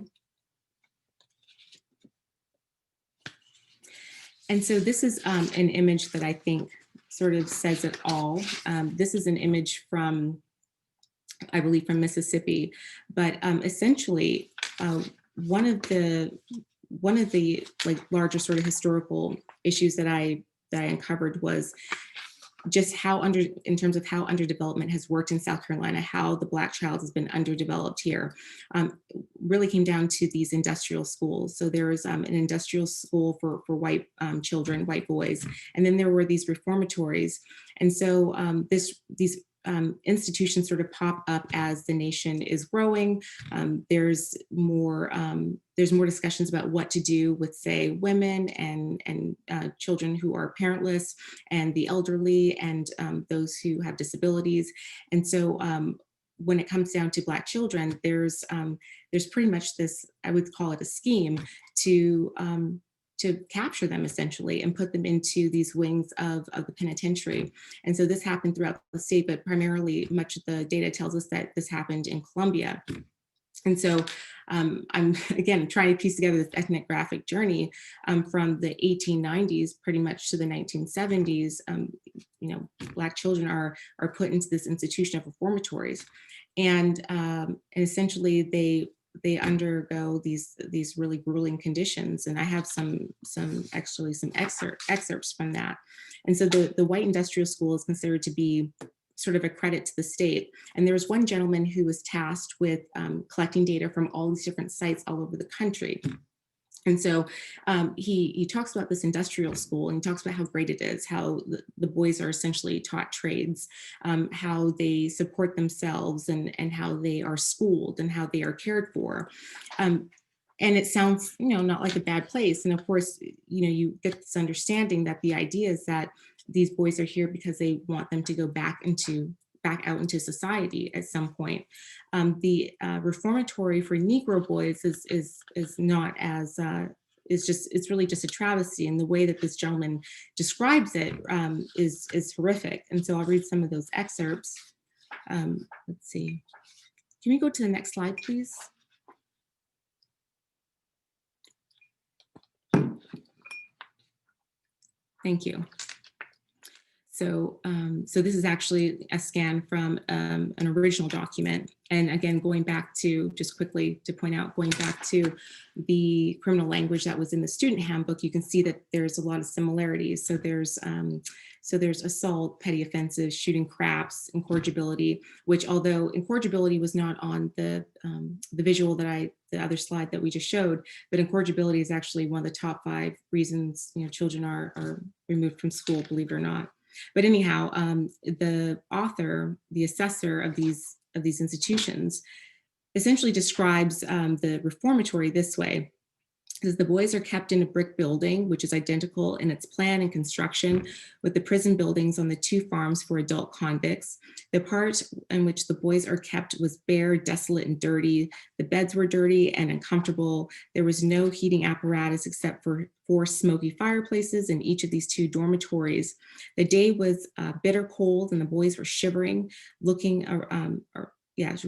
And so this is an image that I think sort of says it all. This is an image from, I believe, from Mississippi, but essentially one of the like larger sort of historical issues that I uncovered was just in terms of how underdevelopment has worked in South Carolina, how the Black child has been underdeveloped here, really came down to these industrial schools. So there was an industrial school for white children, white boys, and then there were these reformatories. And so these institutions sort of pop up as the nation is growing. There's more discussions about what to do with, say, women and children who are parentless, and the elderly, and those who have disabilities. And so when it comes down to Black children, there's pretty much this, I would call it a scheme to capture them essentially and put them into these wings of the penitentiary. And so this happened throughout the state, but primarily much of the data tells us that this happened in Columbia. And so I'm again trying to piece together this ethnographic journey from the 1890s pretty much to the 1970s. Black children are put into this institution of reformatories, and essentially they undergo these really grueling conditions. And I have some excerpts from that. And so the white industrial school is considered to be sort of a credit to the state. And there was one gentleman who was tasked with collecting data from all these different sites all over the country. And so he talks about this industrial school, and he talks about how great it is, how the boys are essentially taught trades, how they support themselves, and how they are schooled and how they are cared for. And it sounds, not like a bad place. And of course, you get this understanding that the idea is that these boys are here because they want them to go back out into society at some point. The reformatory for Negro boys is not as it's really just a travesty, and the way that this gentleman describes it is horrific. And so I'll read some of those excerpts. Let's see. Can we go to the next slide, please? Thank you. So, so this is actually a scan from an original document. And again, going back to, just quickly to point out, going back to the criminal language that was in the student handbook, you can see that there's a lot of similarities. So there's assault, petty offenses, shooting craps, incorrigibility, which, although incorrigibility was not on the visual the other slide that we just showed, but incorrigibility is actually one of the top 5 reasons children are removed from school, believe it or not. But anyhow, the author, the assessor of these institutions, essentially describes the reformatory this way. Because the boys are kept in a brick building, which is identical in its plan and construction with the prison buildings on the 2 farms for adult convicts. The part in which the boys are kept was bare, desolate, and dirty. The beds were dirty and uncomfortable. There was no heating apparatus except for 4 smoky fireplaces in each of these 2 dormitories. The day was bitter cold, and the boys were shivering, were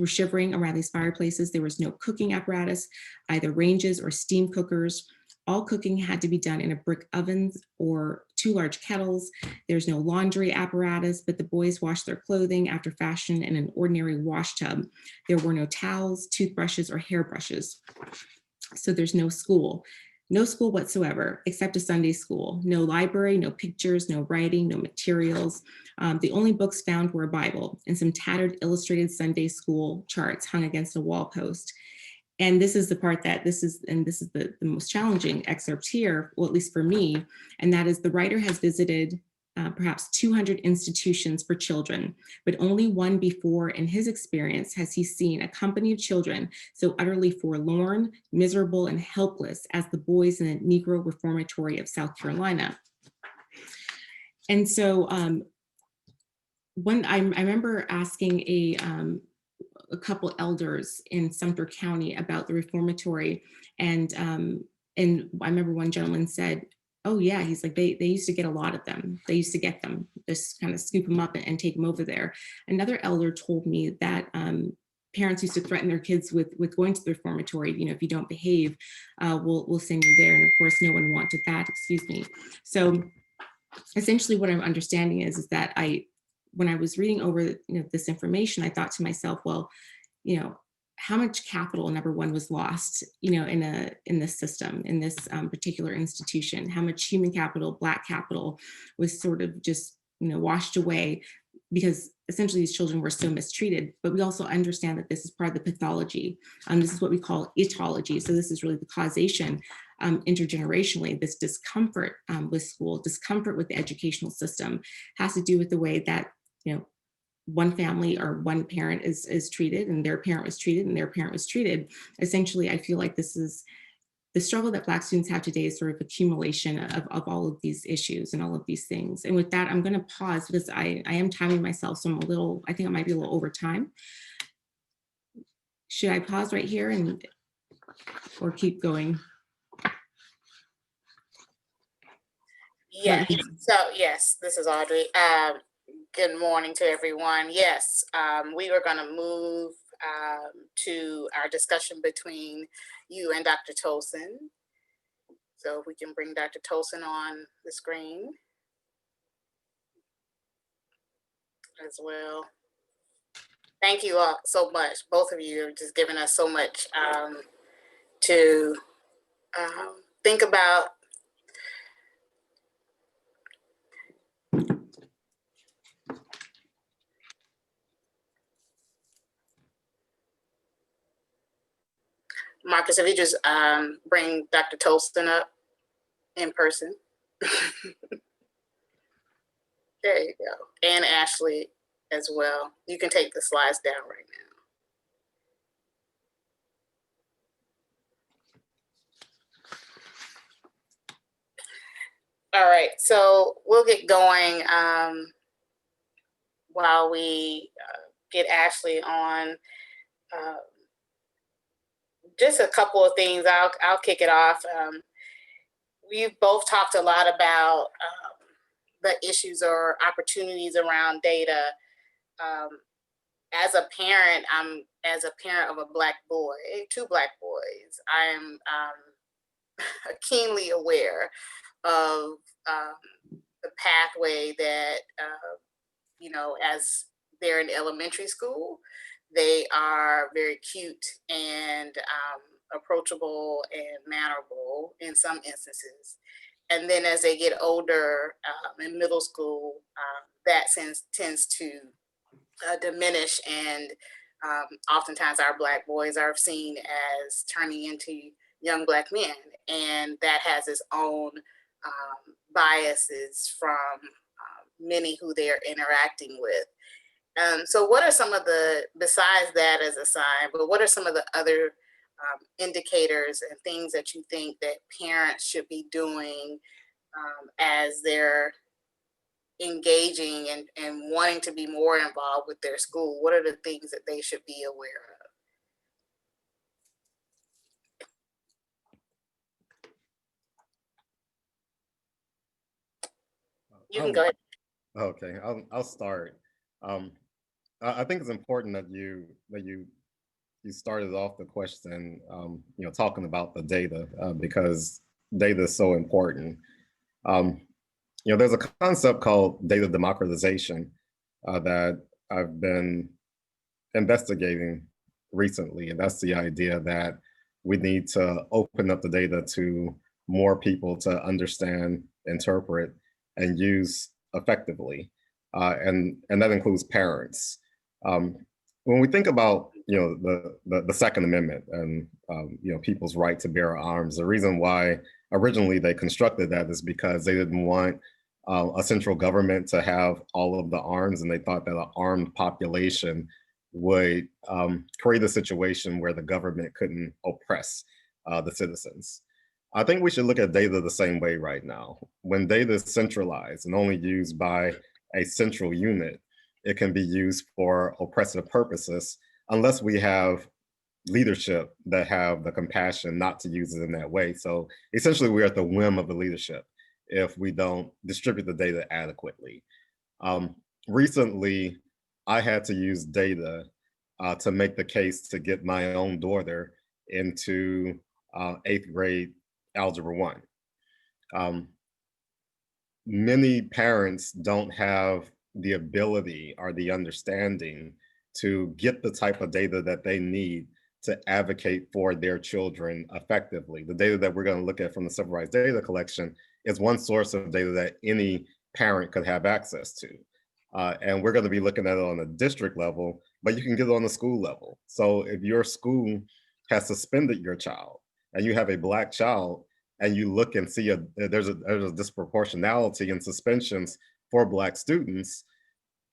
shivering around these fireplaces. There was no cooking apparatus, either ranges or steam cookers. All cooking had to be done in a brick ovens or 2 large kettles. There's no laundry apparatus, but the boys washed their clothing after fashion in an ordinary wash tub. There were no towels, toothbrushes, or hairbrushes. So there's no school. No school whatsoever, except a Sunday school. No library, no pictures, no writing, no materials. The only books found were a Bible and some tattered illustrated Sunday school charts hung against a wall post. And this is the part that this is the most challenging excerpt here, well, at least for me, and that is the writer has visited perhaps 200 institutions for children, but only one before in his experience has he seen a company of children so utterly forlorn, miserable, and helpless as the boys in the Negro Reformatory of South Carolina. And so I remember asking a couple elders in Sumter County about the reformatory, and I remember one gentleman said, oh yeah, he's like, they used to get a lot of them. They used to get them, just kind of scoop them up and take them over there. Another elder told me that parents used to threaten their kids with going to the reformatory. If you don't behave, we'll send you there. And of course, no one wanted that, excuse me. So essentially what I'm understanding is that when I was reading over this information, I thought to myself, well, how much capital, number one, was lost, in this system, in this particular institution? How much human capital, Black capital, was sort of just washed away because essentially these children were so mistreated. But we also understand that this is part of the pathology. This is what we call etiology. So this is really the causation intergenerationally. This discomfort with school, discomfort with the educational system, has to do with the way that one family or one parent is treated, and their parent was treated, and their parent was treated. Essentially, I feel like this is the struggle that Black students have today, is sort of accumulation of all of these issues and all of these things. And with that, I'm going to pause because I am timing myself, so I think I might be a little over time. Should I pause right here or keep going? Yeah, so yes, this is Audrey. Good morning to everyone. Yes, we were going to move to our discussion between you and Dr. Tolson. So if we can bring Dr. Tolson on the screen as well. Thank you all so much. Both of you have just given us so much to think about. Marcus, if you just bring Dr. Tolston up in person. There you go. And Ashley as well. You can take the slides down right now. All right, so we'll get going while we get Ashley on. Just a couple of things. I'll kick it off. We've both talked a lot about the issues or opportunities around data. As a parent, as a parent of a Black boy, 2 Black boys, I am keenly aware of the pathway that, you know, as they're in elementary school, they are very cute and approachable and mannerable in some instances. And then as they get older in middle school, that tends to diminish, and oftentimes our Black boys are seen as turning into young Black men, and that has its own biases from many who they're interacting with. So what are some of the, besides that as a sign, but what are some of the other indicators and things that you think that parents should be doing as they're engaging and wanting to be more involved with their school? What are the things that they should be aware of? You can go ahead. Okay, I'll start. I think it's important that you started off the question, you know, talking about the data because data is so important. You know, there's a concept called data democratization that I've been investigating recently, and that's the idea that we need to open up the data to more people to understand, interpret, and use effectively, and that includes parents. When we think about, you know, the Second Amendment and you know, people's right to bear arms, the reason why originally they constructed that is because they didn't want a central government to have all of the arms, and they thought that an armed population would create a situation where the government couldn't oppress the citizens. I think we should look at data the same way right now. When data is centralized and only used by a central unit, it can be used for oppressive purposes unless we have leadership that have the compassion not to use it in that way. So essentially we're at the whim of the leadership if we don't distribute the data adequately. Recently, I had to use data to make the case to get my own daughter into 8th grade Algebra 1. Many parents don't have the ability or the understanding to get the type of data that they need to advocate for their children effectively. The data that we're going to look at from the Civil Rights Data Collection is one source of data that any parent could have access to. And we're going to be looking at it on a district level, but you can get it on the school level. So if your school has suspended your child and you have a Black child and you look and see there's a disproportionality in suspensions for Black students,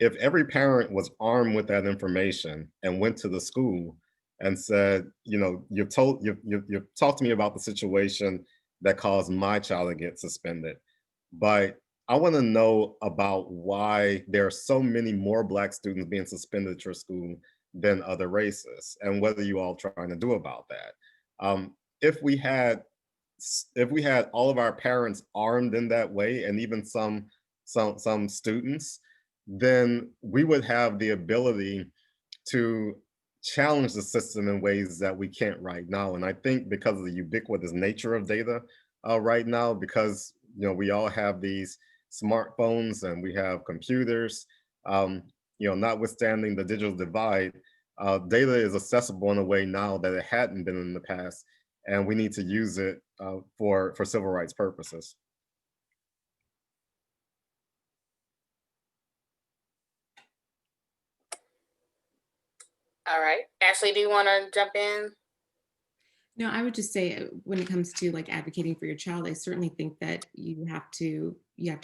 if every parent was armed with that information and went to the school and said, you know, you've talked to me about the situation that caused my child to get suspended, but I want to know about why there are so many more Black students being suspended at your school than other races, and what are you all trying to do about that? If we had all of our parents armed in that way, and even some students, then we would have the ability to challenge the system in ways that we can't right now. And I think because of the ubiquitous nature of data right now, because, you know, we all have these smartphones and we have computers, you know, notwithstanding the digital divide, data is accessible in a way now that it hadn't been in the past, and we need to use it for civil rights purposes. All right, Ashley, do you want to jump in? No, I would just say when it comes to like advocating for your child, I certainly think that you have to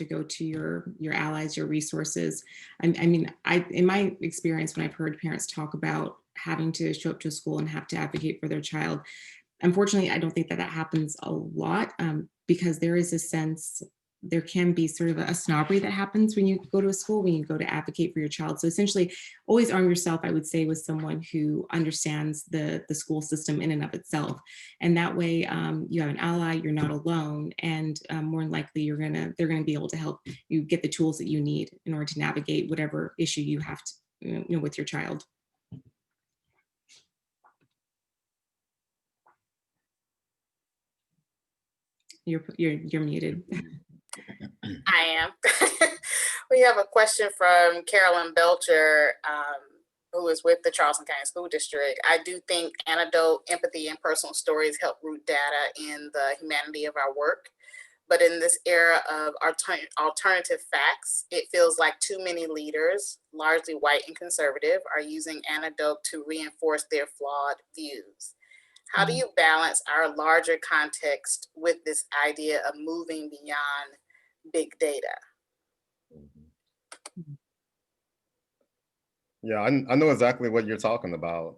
go to your allies, your resources. I mean, in my experience, when I've heard parents talk about having to show up to a school and have to advocate for their child, unfortunately, I don't think that that happens a lot, because there is a sense, there can be sort of a snobbery that happens when you go to a school, when you go to advocate for your child. So essentially, always arm yourself, I would say, with someone who understands the school system in and of itself. And that way, you have an ally, you're not alone, and more than likely, they're gonna be able to help you get the tools that you need in order to navigate whatever issue you have to, with your child. You're muted. I am. We have a question from Carolyn Belcher, who is with the Charleston County School District. I do think anecdote, empathy, and personal stories help root data in the humanity of our work. But in this era of alternative facts, it feels like too many leaders, largely white and conservative, are using anecdote to reinforce their flawed views. How do you balance our larger context with this idea of moving beyond big data? Yeah, I know exactly what you're talking about.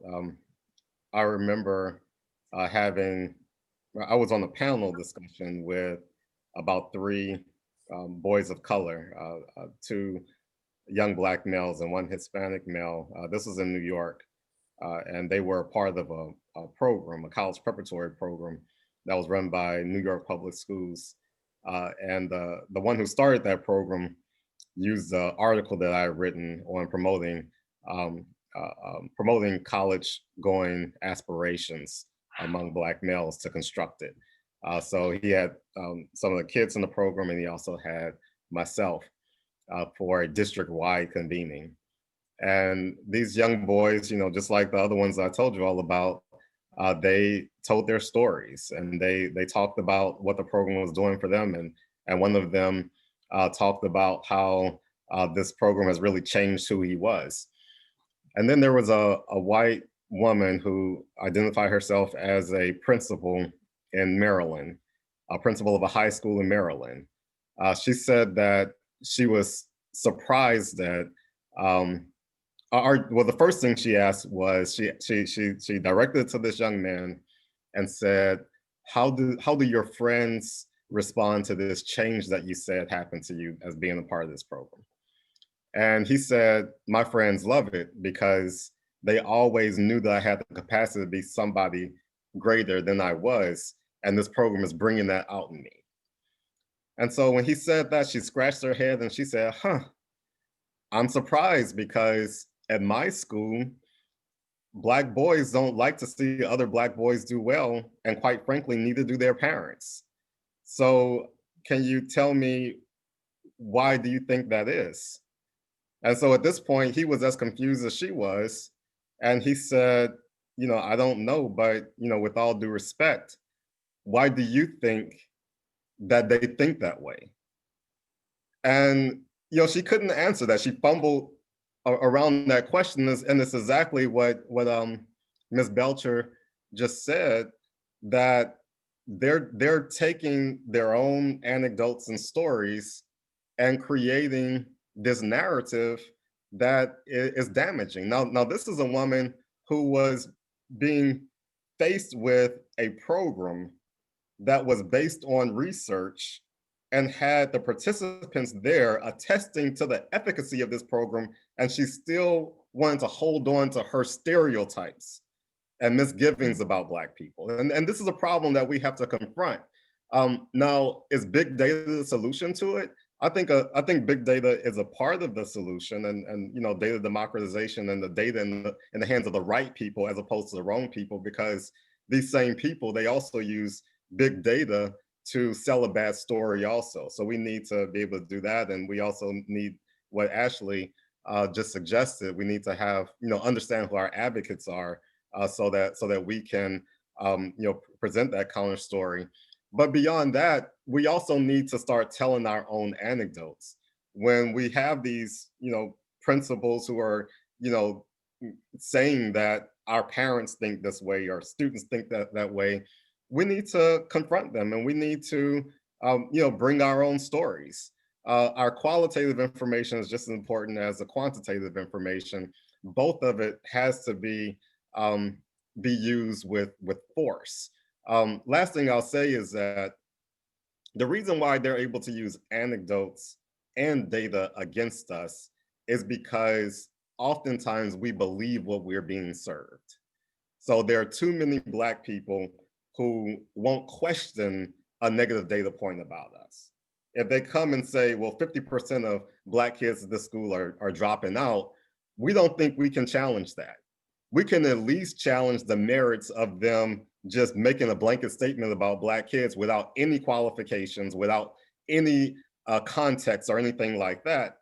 I remember I was on a panel discussion with about three boys of color, two young Black males and one Hispanic male. This was in New York, and they were part of a program, a college preparatory program that was run by New York Public Schools. And the one who started that program used the article that I had written on promoting college going aspirations among Black males to construct it. So he had some of the kids in the program, and he also had myself for a district-wide convening. And these young boys, just like the other ones I told you all about, they told their stories, and they talked about what the program was doing for them. And one of them talked about how this program has really changed who he was. And then there was a white woman who identified herself as a principal in Maryland, a principal of a high school in Maryland. She said that she was surprised that, well, the first thing she asked was, she directed it to this young man and said, how do your friends respond to this change that you said happened to you as being a part of this program? And he said, my friends love it because they always knew that I had the capacity to be somebody greater than I was. And this program is bringing that out in me. And so when he said that, she scratched her head and she said, I'm surprised because at my school, Black boys don't like to see other Black boys do well. And quite frankly, neither do their parents. So can you tell me, why do you think that is? And so at this point, he was as confused as she was. And he said, I don't know, but, with all due respect, why do you think that they think that way? And, she couldn't answer that. She fumbled around that question. And it's exactly what Ms. Belcher just said, that they're taking their own anecdotes and stories and creating this narrative that is damaging. Now, this is a woman who was being faced with a program that was based on research and had the participants there attesting to the efficacy of this program, and she still wanted to hold on to her stereotypes and misgivings about Black people. And this is a problem that we have to confront. Now, is big data the solution to it? I think big data is a part of the solution, and data democratization and the data in the hands of the right people as opposed to the wrong people, because these same people, they also use big data to sell a bad story also. So we need to be able to do that, and we also need what Ashley just suggested. We need to have understand who our advocates are, so that we can present that counter story. But beyond that, we also need to start telling our own anecdotes. When we have these, principals who are, saying that our parents think this way or students think that way, we need to confront them and we need to, bring our own stories. Our qualitative information is just as important as the quantitative information. Both of it has to be used with force. Last thing I'll say is that the reason why they're able to use anecdotes and data against us is because oftentimes we believe what we're being served. So there are too many Black people who won't question a negative data point about us. If they come and say, well, 50% of Black kids at this school are dropping out, we don't think we can challenge that. We can at least challenge the merits of them just making a blanket statement about Black kids without any qualifications, without any context or anything like that.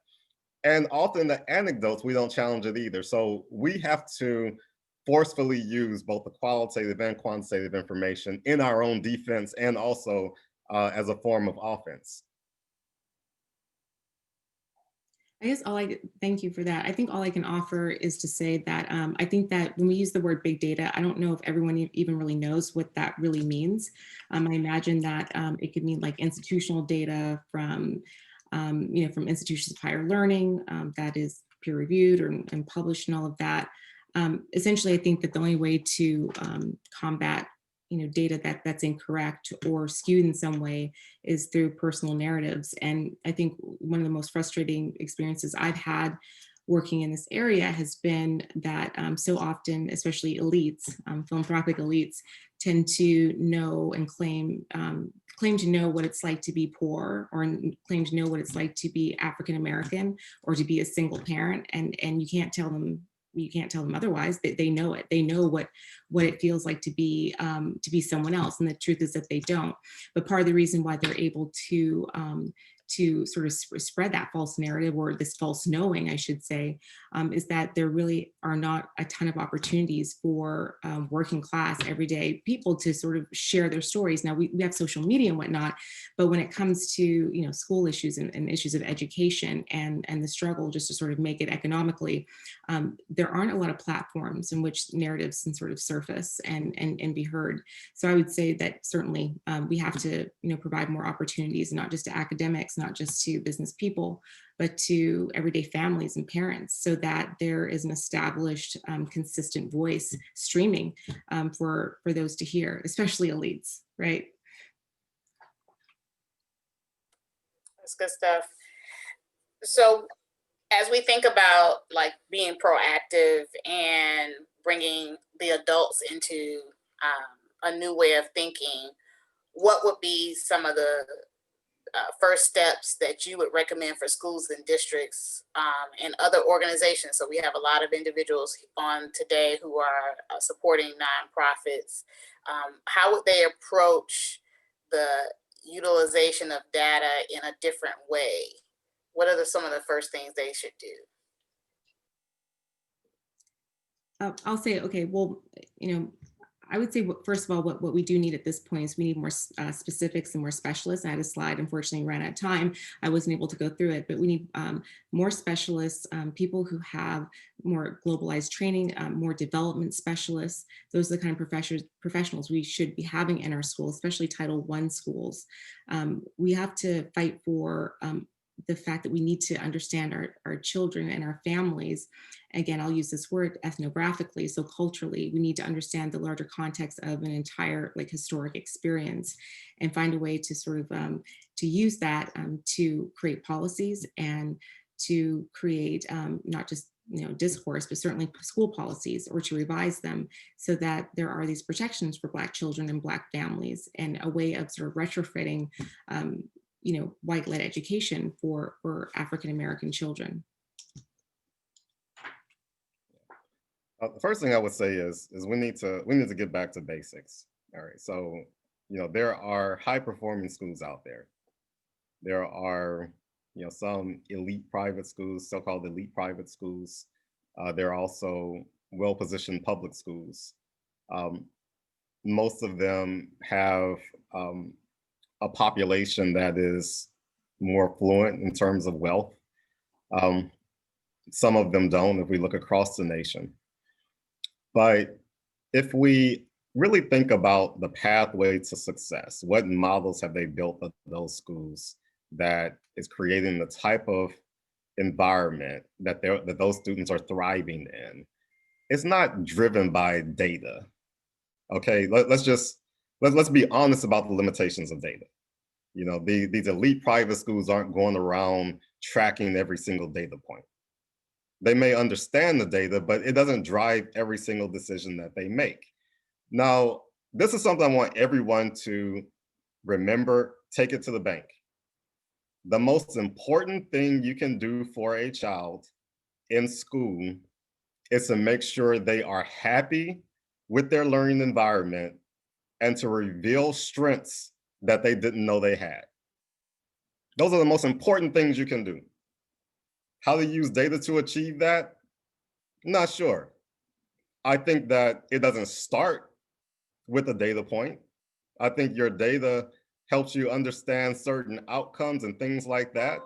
And often the anecdotes, we don't challenge it either. So we have to forcefully use both the qualitative and quantitative information in our own defense and also as a form of offense. I guess thank you for that. I think all I can offer is to say that I think that when we use the word big data, I don't know if everyone even really knows what that really means. I imagine that it could mean like institutional data from, from institutions of higher learning that is peer reviewed and published and all of that. Essentially, I think that the only way to combat data that's incorrect or skewed in some way is through personal narratives. And I think one of the most frustrating experiences I've had working in this area has been that so often, especially elites, philanthropic elites, tend to know and claim to know what it's like to be poor, or claim to know what it's like to be African American, or to be a single parent, and you can't tell them otherwise. They know it. They know what it feels like to be someone else. And the truth is that they don't. But part of the reason why they're able to sort of spread that false narrative, or this false knowing, I should say, is that there really are not a ton of opportunities for working class, everyday people to sort of share their stories. Now we have social media and whatnot, but when it comes to school issues and issues of education and the struggle just to sort of make it economically, there aren't a lot of platforms in which narratives can sort of surface and be heard. So I would say that certainly we have to provide more opportunities, not just to academics, not just to business people, but to everyday families and parents, so that there is an established, consistent voice streaming for those to hear, especially elites, right? That's good stuff. So as we think about like being proactive and bringing the adults into a new way of thinking, what would be some of the first steps that you would recommend for schools and districts and other organizations? So we have a lot of individuals on today who are supporting nonprofits. How would they approach the utilization of data in a different way? What are some of the first things they should do? I'll say, okay, well, I would say, first of all, what we do need at this point is we need more specifics and more specialists. I had a slide, unfortunately ran out of time. I wasn't able to go through it, but we need more specialists, people who have more globalized training, more development specialists. Those are the kind of professionals we should be having in our schools, especially Title I schools. We have to fight for the fact that we need to understand our children and our families. Again, I'll use this word ethnographically, so culturally, we need to understand the larger context of an entire historic experience and find a way to sort of to use that to create policies and to create not just discourse, but certainly school policies, or to revise them so that there are these protections for Black children and Black families, and a way of sort of retrofitting white-led education for African-American children. The first thing I would say is we need to get back to basics. All right, so there are high-performing schools out there. There are some elite private schools, so-called elite private schools. There are also well-positioned public schools. Most of them have a population that is more affluent in terms of wealth. Some of them don't, if we look across the nation. But if we really think about the pathway to success, what models have they built of those schools that is creating the type of environment that those students are thriving in? It's not driven by data. Okay, let's be honest about the limitations of data. You know, these elite private schools aren't going around tracking every single data point. They may understand the data, but it doesn't drive every single decision that they make. Now, this is something I want everyone to remember, take it to the bank. The most important thing you can do for a child in school is to make sure they are happy with their learning environment and to reveal strengths that they didn't know they had. Those are the most important things you can do. How to use data to achieve that? Not sure. I think that it doesn't start with a data point. I think your data helps you understand certain outcomes and things like that.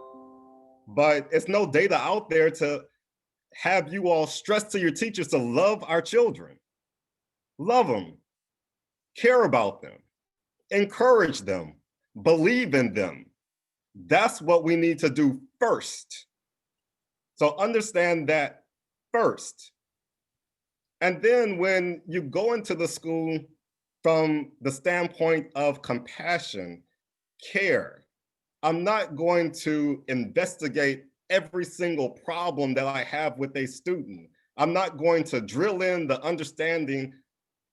But it's no data out there to have you all stress to your teachers to love our children. Love them, care about them, encourage them, believe in them. That's what we need to do first. So understand that first. And then when you go into the school from the standpoint of compassion, care, I'm not going to investigate every single problem that I have with a student. I'm not going to drill in the understanding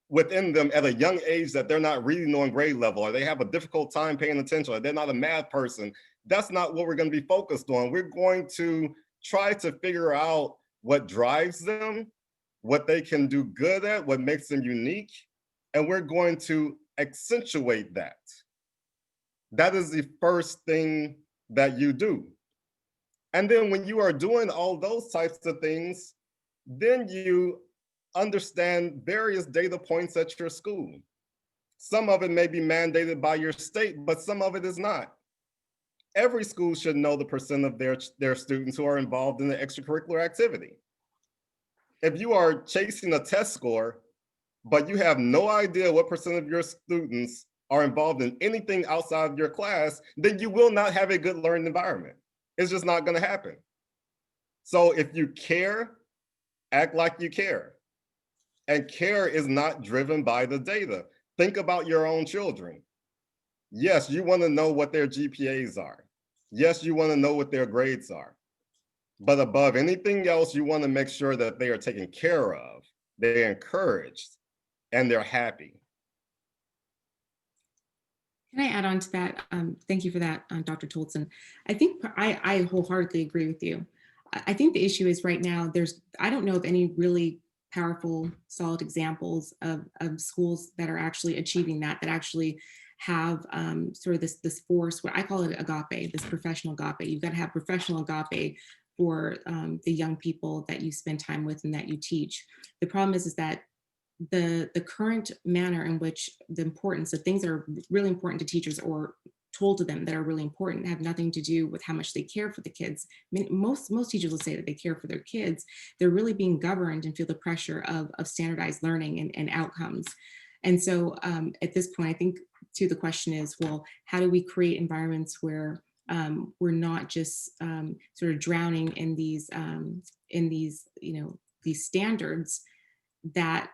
within them at a young age that they're not reading on grade level, or they have a difficult time paying attention, or they're not a math person. That's not what we're going to be focused on. We're going to try to figure out what drives them, what they can do good at, what makes them unique, and we're going to accentuate that. That is the first thing that you do. And then when you are doing all those types of things, then you understand various data points at your school. Some of it may be mandated by your state, but some of it is not. Every school should know the percent of their students who are involved in the extracurricular activity. If you are chasing a test score, but you have no idea what percent of your students are involved in anything outside of your class, then you will not have a good learning environment. It's just not going to happen. So if you care, act like you care. And care is not driven by the data. Think about your own children. Yes, you want to know what their GPAs are. Yes, you want to know what their grades are. But above anything else, you want to make sure that they are taken care of, they're encouraged, and they're happy. Can I add on to that? Thank you for that, Dr. Tolson. I think I wholeheartedly agree with you. I think the issue is right now, I don't know of any really powerful, solid examples of schools that are actually achieving that actually have sort of this force, what I call it agape, this professional agape. You've got to have professional agape for the young people that you spend time with and that you teach. The problem is that the current manner in which the importance of things that are really important to teachers or told to them that are really important have nothing to do with how much they care for the kids. I mean, most teachers will say that they care for their kids. They're really being governed and feel the pressure of standardized learning and outcomes. And so at this point, I think too, the question is, well, how do we create environments where we're not just sort of drowning in these, these standards that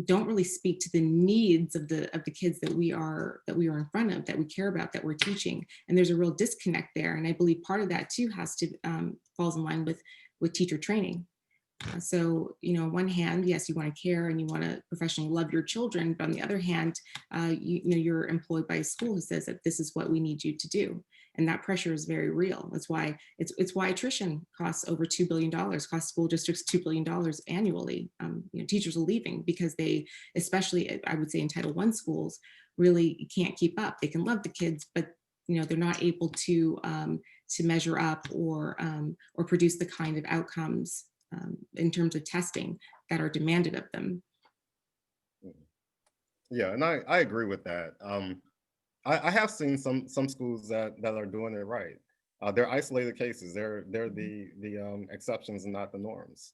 don't really speak to the needs of the kids that we are in front of, that we care about, that we're teaching. And there's a real disconnect there. And I believe part of that too has to falls in line with teacher training. So, on one hand, yes, you want to care and you want to professionally love your children, but on the other hand, you're employed by a school who says that this is what we need you to do. And that pressure is very real. That's why it's why attrition costs over $2 billion, costs school districts $2 billion annually. Teachers are leaving because they, especially I would say in Title I schools, really can't keep up. They can love the kids, but they're not able to measure up or produce the kind of outcomes in terms of testing that are demanded of them. Yeah, and I agree with that. I have seen some schools that are doing it right. They're isolated cases. They're the exceptions and not the norms.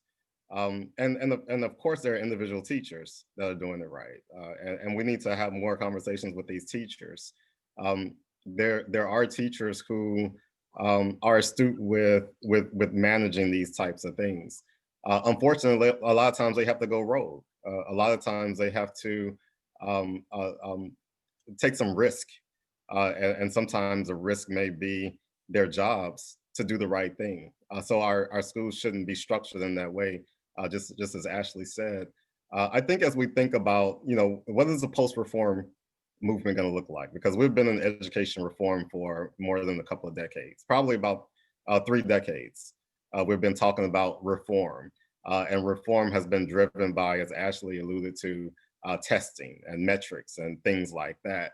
And of course, there are individual teachers that are doing it right. And we need to have more conversations with these teachers. There are teachers who are astute with managing these types of things. Unfortunately, a lot of times they have to go rogue. A lot of times they have to um, uh, um, take some risk. And sometimes the risk may be their jobs to do the right thing. So our schools shouldn't be structured in that way, just as Ashley said. I think as we think about, what is the post-reform movement going to look like? Because we've been in education reform for more than a couple of decades, probably about 3 decades. We've been talking about reform. And reform has been driven by, as Ashley alluded to, testing and metrics and things like that.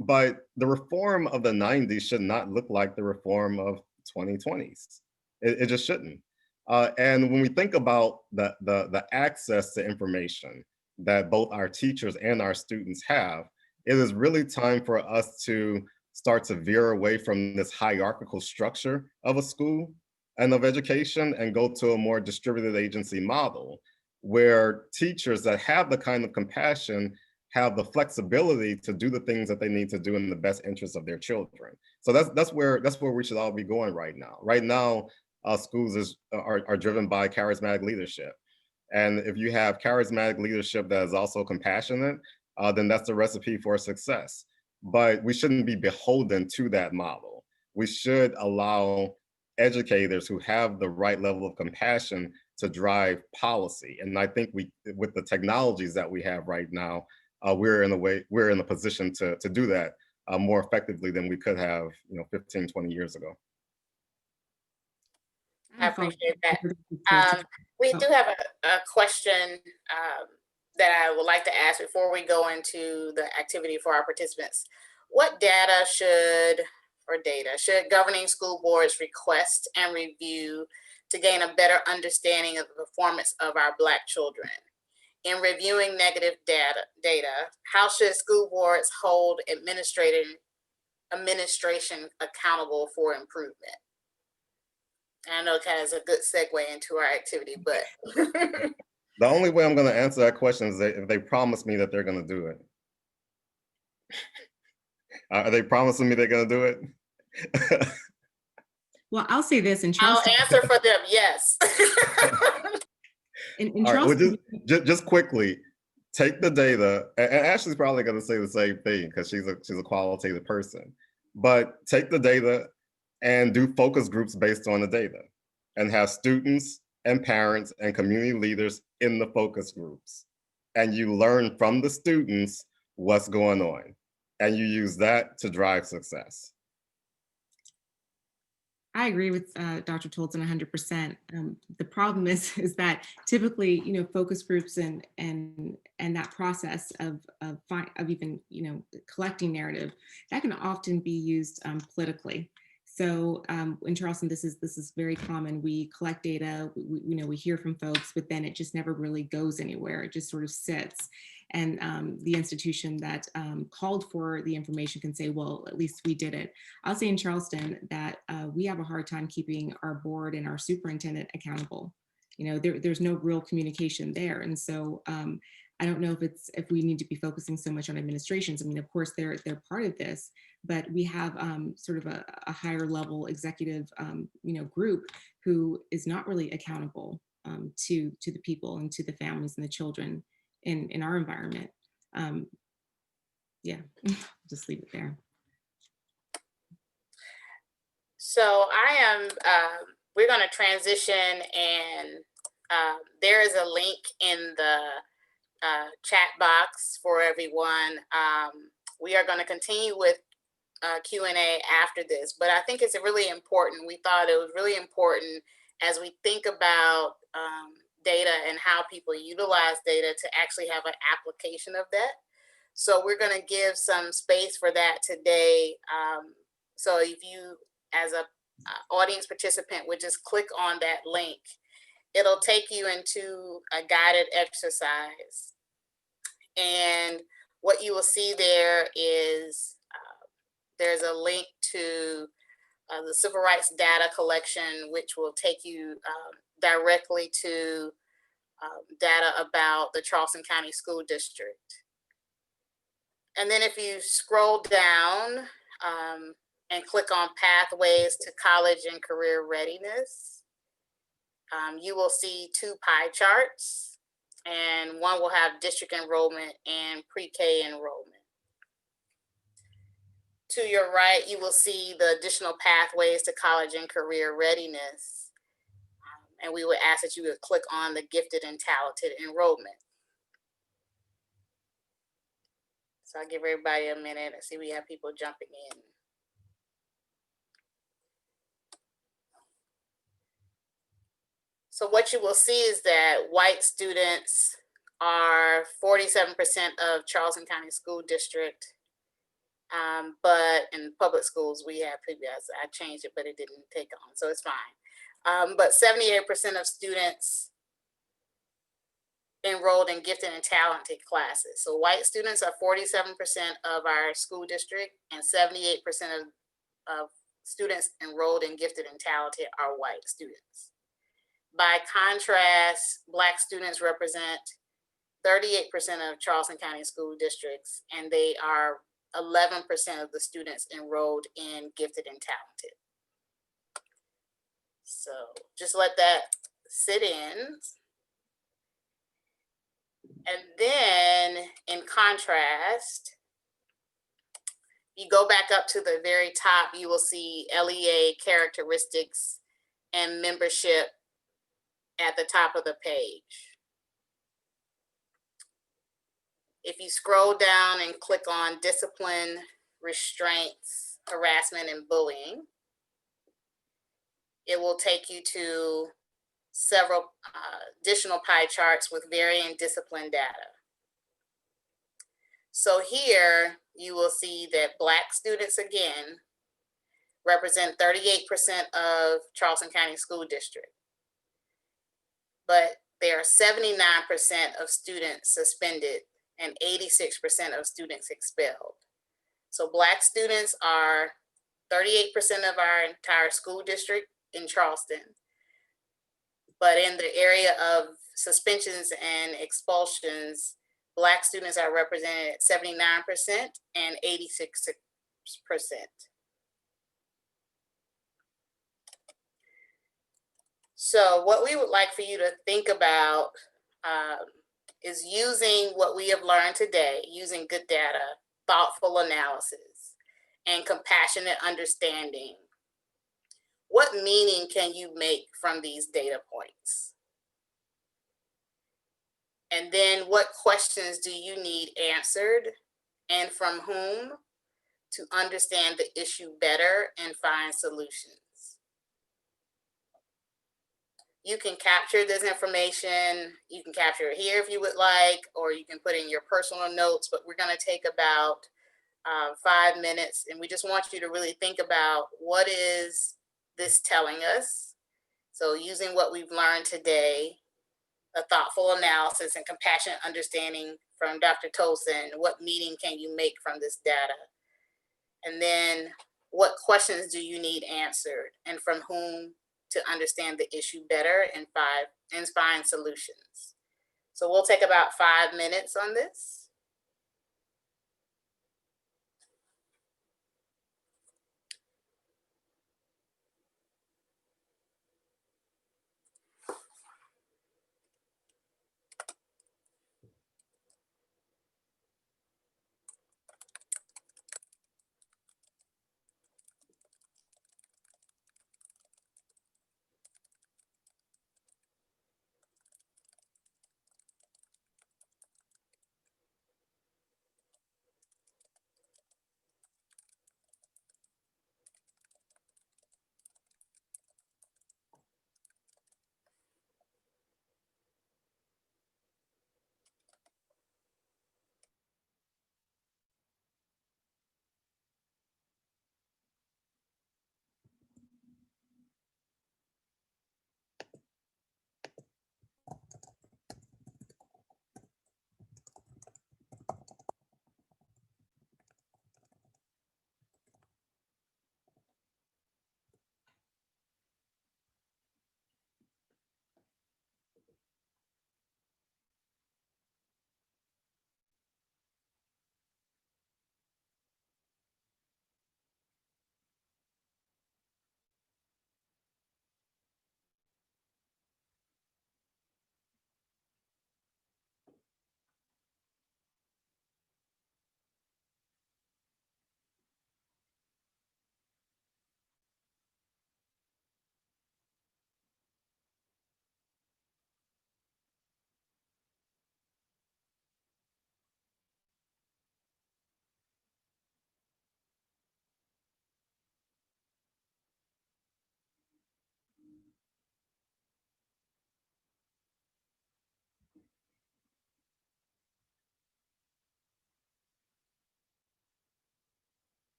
But the reform of the 90s should not look like the reform of 2020s. It just shouldn't. And when we think about the access to information that both our teachers and our students have, it is really time for us to start to veer away from this hierarchical structure of a school and of education and go to a more distributed agency model where teachers that have the kind of compassion have the flexibility to do the things that they need to do in the best interest of their children. So that's where we should all be going right now. Right now, schools are driven by charismatic leadership, and if you have charismatic leadership that is also compassionate, then that's the recipe for success. But we shouldn't be beholden to that model. We should allow educators who have the right level of compassion to drive policy. And I think with the technologies that we have right now, we're in a position to do that more effectively than we could have 15, 20 years ago. I appreciate that. We do have a question that I would like to ask before we go into the activity for our participants. What data should governing school boards request and review to gain a better understanding of the performance of our Black children? In reviewing negative data, how should school boards hold administration accountable for improvement? And I know it kind of is a good segue into our activity, but. The only way I'm going to answer that question is if they promise me that they're going to do it. Are they promising me they're going to do it? Well, I'll say this in I'll Charleston. answer for them, yes. In All right, Charleston, well, just quickly, take the data, and Ashley's probably going to say the same thing because she's a qualitative person. But take the data and do focus groups based on the data, and have students and parents and community leaders in the focus groups. And you learn from the students what's going on, and you use that to drive success. I agree with Dr. Tolton 100%. The problem is that typically, focus groups and that process of even collecting narrative, that can often be used politically. So in Charleston, this is very common. We collect data, we hear from folks, but then it just never really goes anywhere. It just sort of sits. And the institution that called for the information can say, well, at least we did it. I'll say in Charleston that we have a hard time keeping our board and our superintendent accountable. There's no real communication there. And so I don't know if we need to be focusing so much on administrations. I mean, of course, they're part of this, but we have sort of a higher level executive group who is not really accountable to the people and to the families and the children in our environment. Yeah, just leave it there. So we're going to transition, and there is a link in the chat box for everyone. We are going to continue with Q&A after this, but I think it's really important. We thought it was really important as we think about data and how people utilize data to actually have an application of that. So we're going to give some space for that today. So if you, as a audience participant, would just click on that link, it'll take you into a guided exercise. And what you will see there is there's a link to the civil rights data collection, which will take you directly to data about the Charleston County School District. And then if you scroll down and click on Pathways to College and Career Readiness, you will see 2 pie charts, and one will have district enrollment and pre-K enrollment. To your right, you will see the additional pathways to college and career readiness. And we would ask that you would click on the gifted and talented enrollment. So I'll give everybody a minute. I see we have people jumping in. So what you will see is that white students are 47% of Charleston County School District. But in public schools, we have previous, I changed it, but it didn't take on, so it's fine. But 78% of students enrolled in gifted and talented classes. So white students are 47% of our school district, and 78% of students enrolled in gifted and talented are white students. By contrast, Black students represent 38% of Charleston County school districts, and they are 11% of the students enrolled in gifted and talented. So just let that sit in. And then in contrast, you go back up to the very top, you will see LEA characteristics and membership at the top of the page. If you scroll down and click on discipline, restraints, harassment, and bullying, it will take you to several additional pie charts with varying discipline data. So here you will see that Black students again represent 38% of Charleston County School District, but there are 79% of students suspended and 86% of students expelled. So Black students are 38% of our entire school district in Charleston, but in the area of suspensions and expulsions, Black students are represented at 79% and 86%. So what we would like for you to think about is using what we have learned today, using good data, thoughtful analysis, and compassionate understanding. What meaning can you make from these data points? And then what questions do you need answered, and from whom, to understand the issue better and find solutions? You can capture this information. You can capture it here if you would like, or you can put in your personal notes, but we're going to take about 5 minutes, and we just want you to really think about what is this telling us. So using what we've learned today, a thoughtful analysis and compassionate understanding from Dr. Tolson, what meaning can you make from this data? And then what questions do you need answered, and from whom, to understand the issue better and find solutions. So we'll take about 5 minutes on this.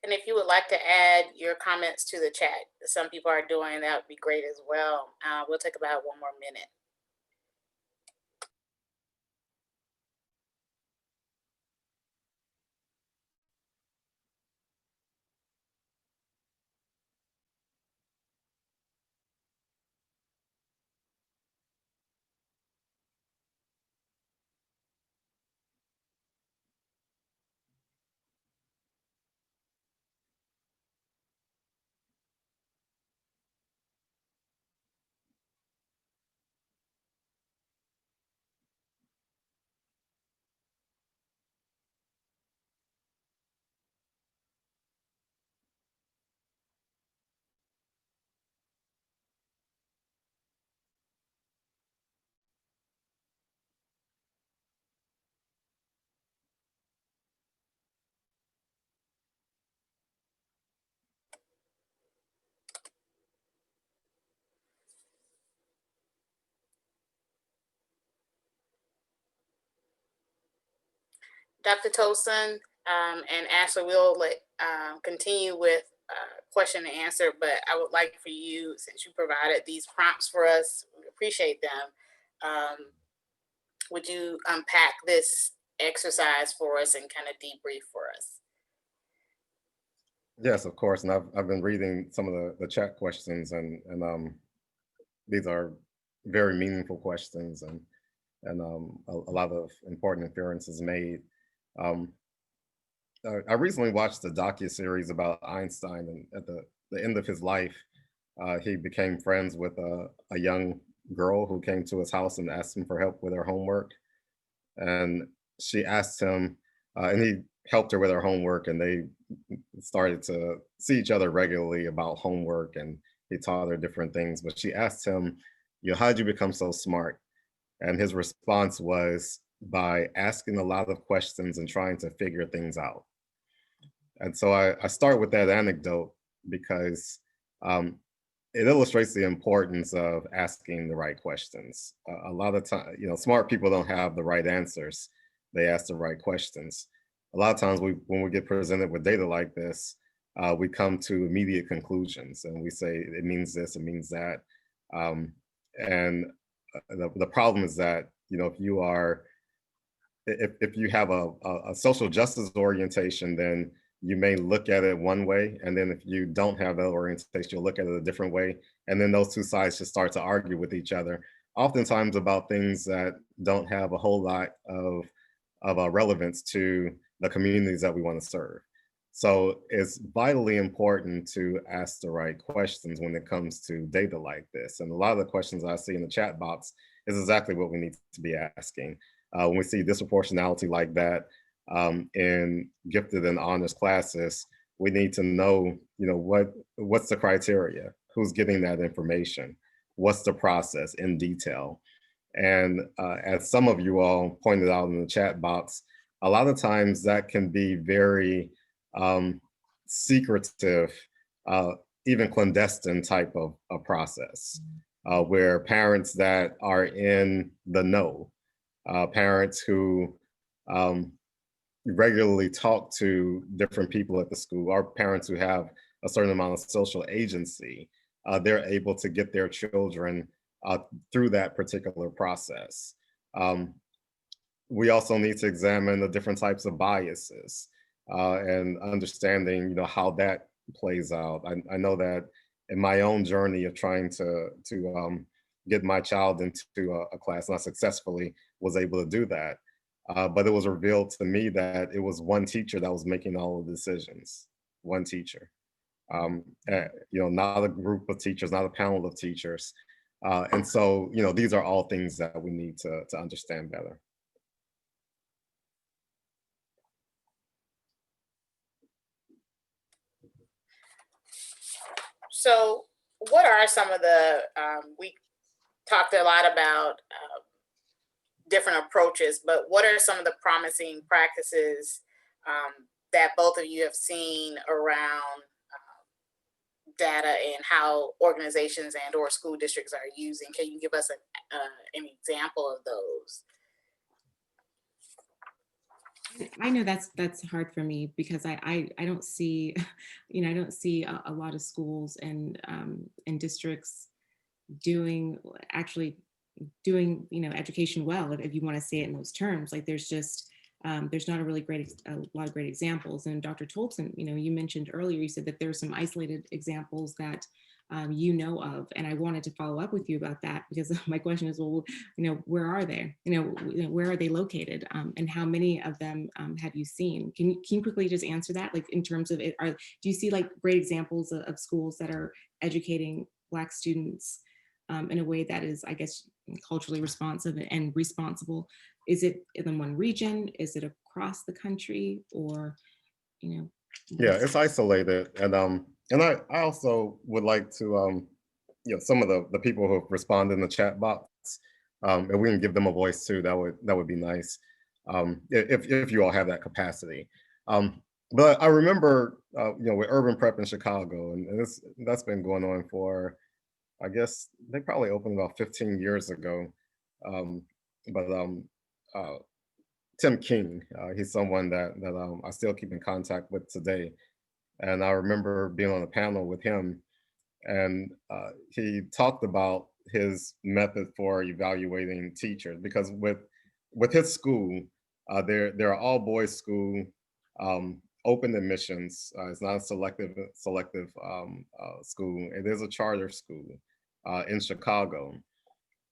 And if you would like to add your comments to the chat, some people are doing that would be great as well. We'll take about 1 more minute. Dr. Tosin and Ashley, we'll continue with question and answer, but I would like for you, since you provided these prompts for us, we appreciate them. Would you unpack this exercise for us and kind of debrief for us? Yes, of course. And I've been reading some of the chat questions, and these are very meaningful questions, and a lot of important inferences made. I recently watched a docuseries about Einstein, and at the end of his life, he became friends with a young girl who came to his house and asked him for help with her homework. And she asked him, and he helped her with her homework, and they started to see each other regularly about homework, and he taught her different things. But she asked him, how'd you become so smart? And his response was by asking a lot of questions and trying to figure things out. And so I start with that anecdote because it illustrates the importance of asking the right questions. A lot of time, smart people don't have the right answers. They ask the right questions. A lot of times when we get presented with data like this, we come to immediate conclusions and we say, it means this, it means that. And the problem is that, if you have a social justice orientation, then you may look at it one way. And then if you don't have that orientation, you'll look at it a different way. And then those two sides just start to argue with each other, oftentimes about things that don't have a whole lot of relevance to the communities that we want to serve. So it's vitally important to ask the right questions when it comes to data like this. And a lot of the questions I see in the chat box is exactly what we need to be asking. When we see disproportionality like that in gifted and honors classes, we need to know, what's the criteria? Who's getting that information? What's the process in detail? And as some of you all pointed out in the chat box, a lot of times that can be very secretive, even clandestine type of a process, where parents that are in the know, parents who regularly talk to different people at the school, or parents who have a certain amount of social agency, they're able to get their children through that particular process. We also need to examine the different types of biases and understanding, how that plays out. I know that in my own journey of trying to get my child into a class, and I successfully was able to do that. But it was revealed to me that it was one teacher that was making all of the decisions, one teacher. Not a group of teachers, not a panel of teachers. And so, these are all things that we need to understand better. So what are some of the, we talked a lot about different approaches, but what are some of the promising practices that both of you have seen around data and how organizations and or school districts are using? Can you give us an example of those? I know that's hard for me because I don't see, I don't see a lot of schools and districts doing actually doing education well, if you want to say it in those terms. Like there's not a really a lot of great examples. And Dr. Tolson, you mentioned earlier, you said that there's some isolated examples that you know of, and I wanted to follow up with you about that, because my question is, well, where are they? Where are they located, and how many of them have you seen? Can you quickly just answer that, like in terms of it? Do you see like great examples of schools that are educating Black students in a way that is, I guess, culturally responsive and responsible? Is it in one region? Is it across the country? Or, Yeah, it's isolated, and I also would like to some of the people who have responded in the chat box, and we can give them a voice too. That would be nice, if you all have that capacity. But I remember with Urban Prep in Chicago, and that's been going on for, I guess they probably opened about 15 years ago. But uh, Tim King, he's someone that I still keep in contact with today. And I remember being on a panel with him, and he talked about his method for evaluating teachers, because with his school, they're an all boys school, open admissions. It's not a selective school. It is a charter school in Chicago,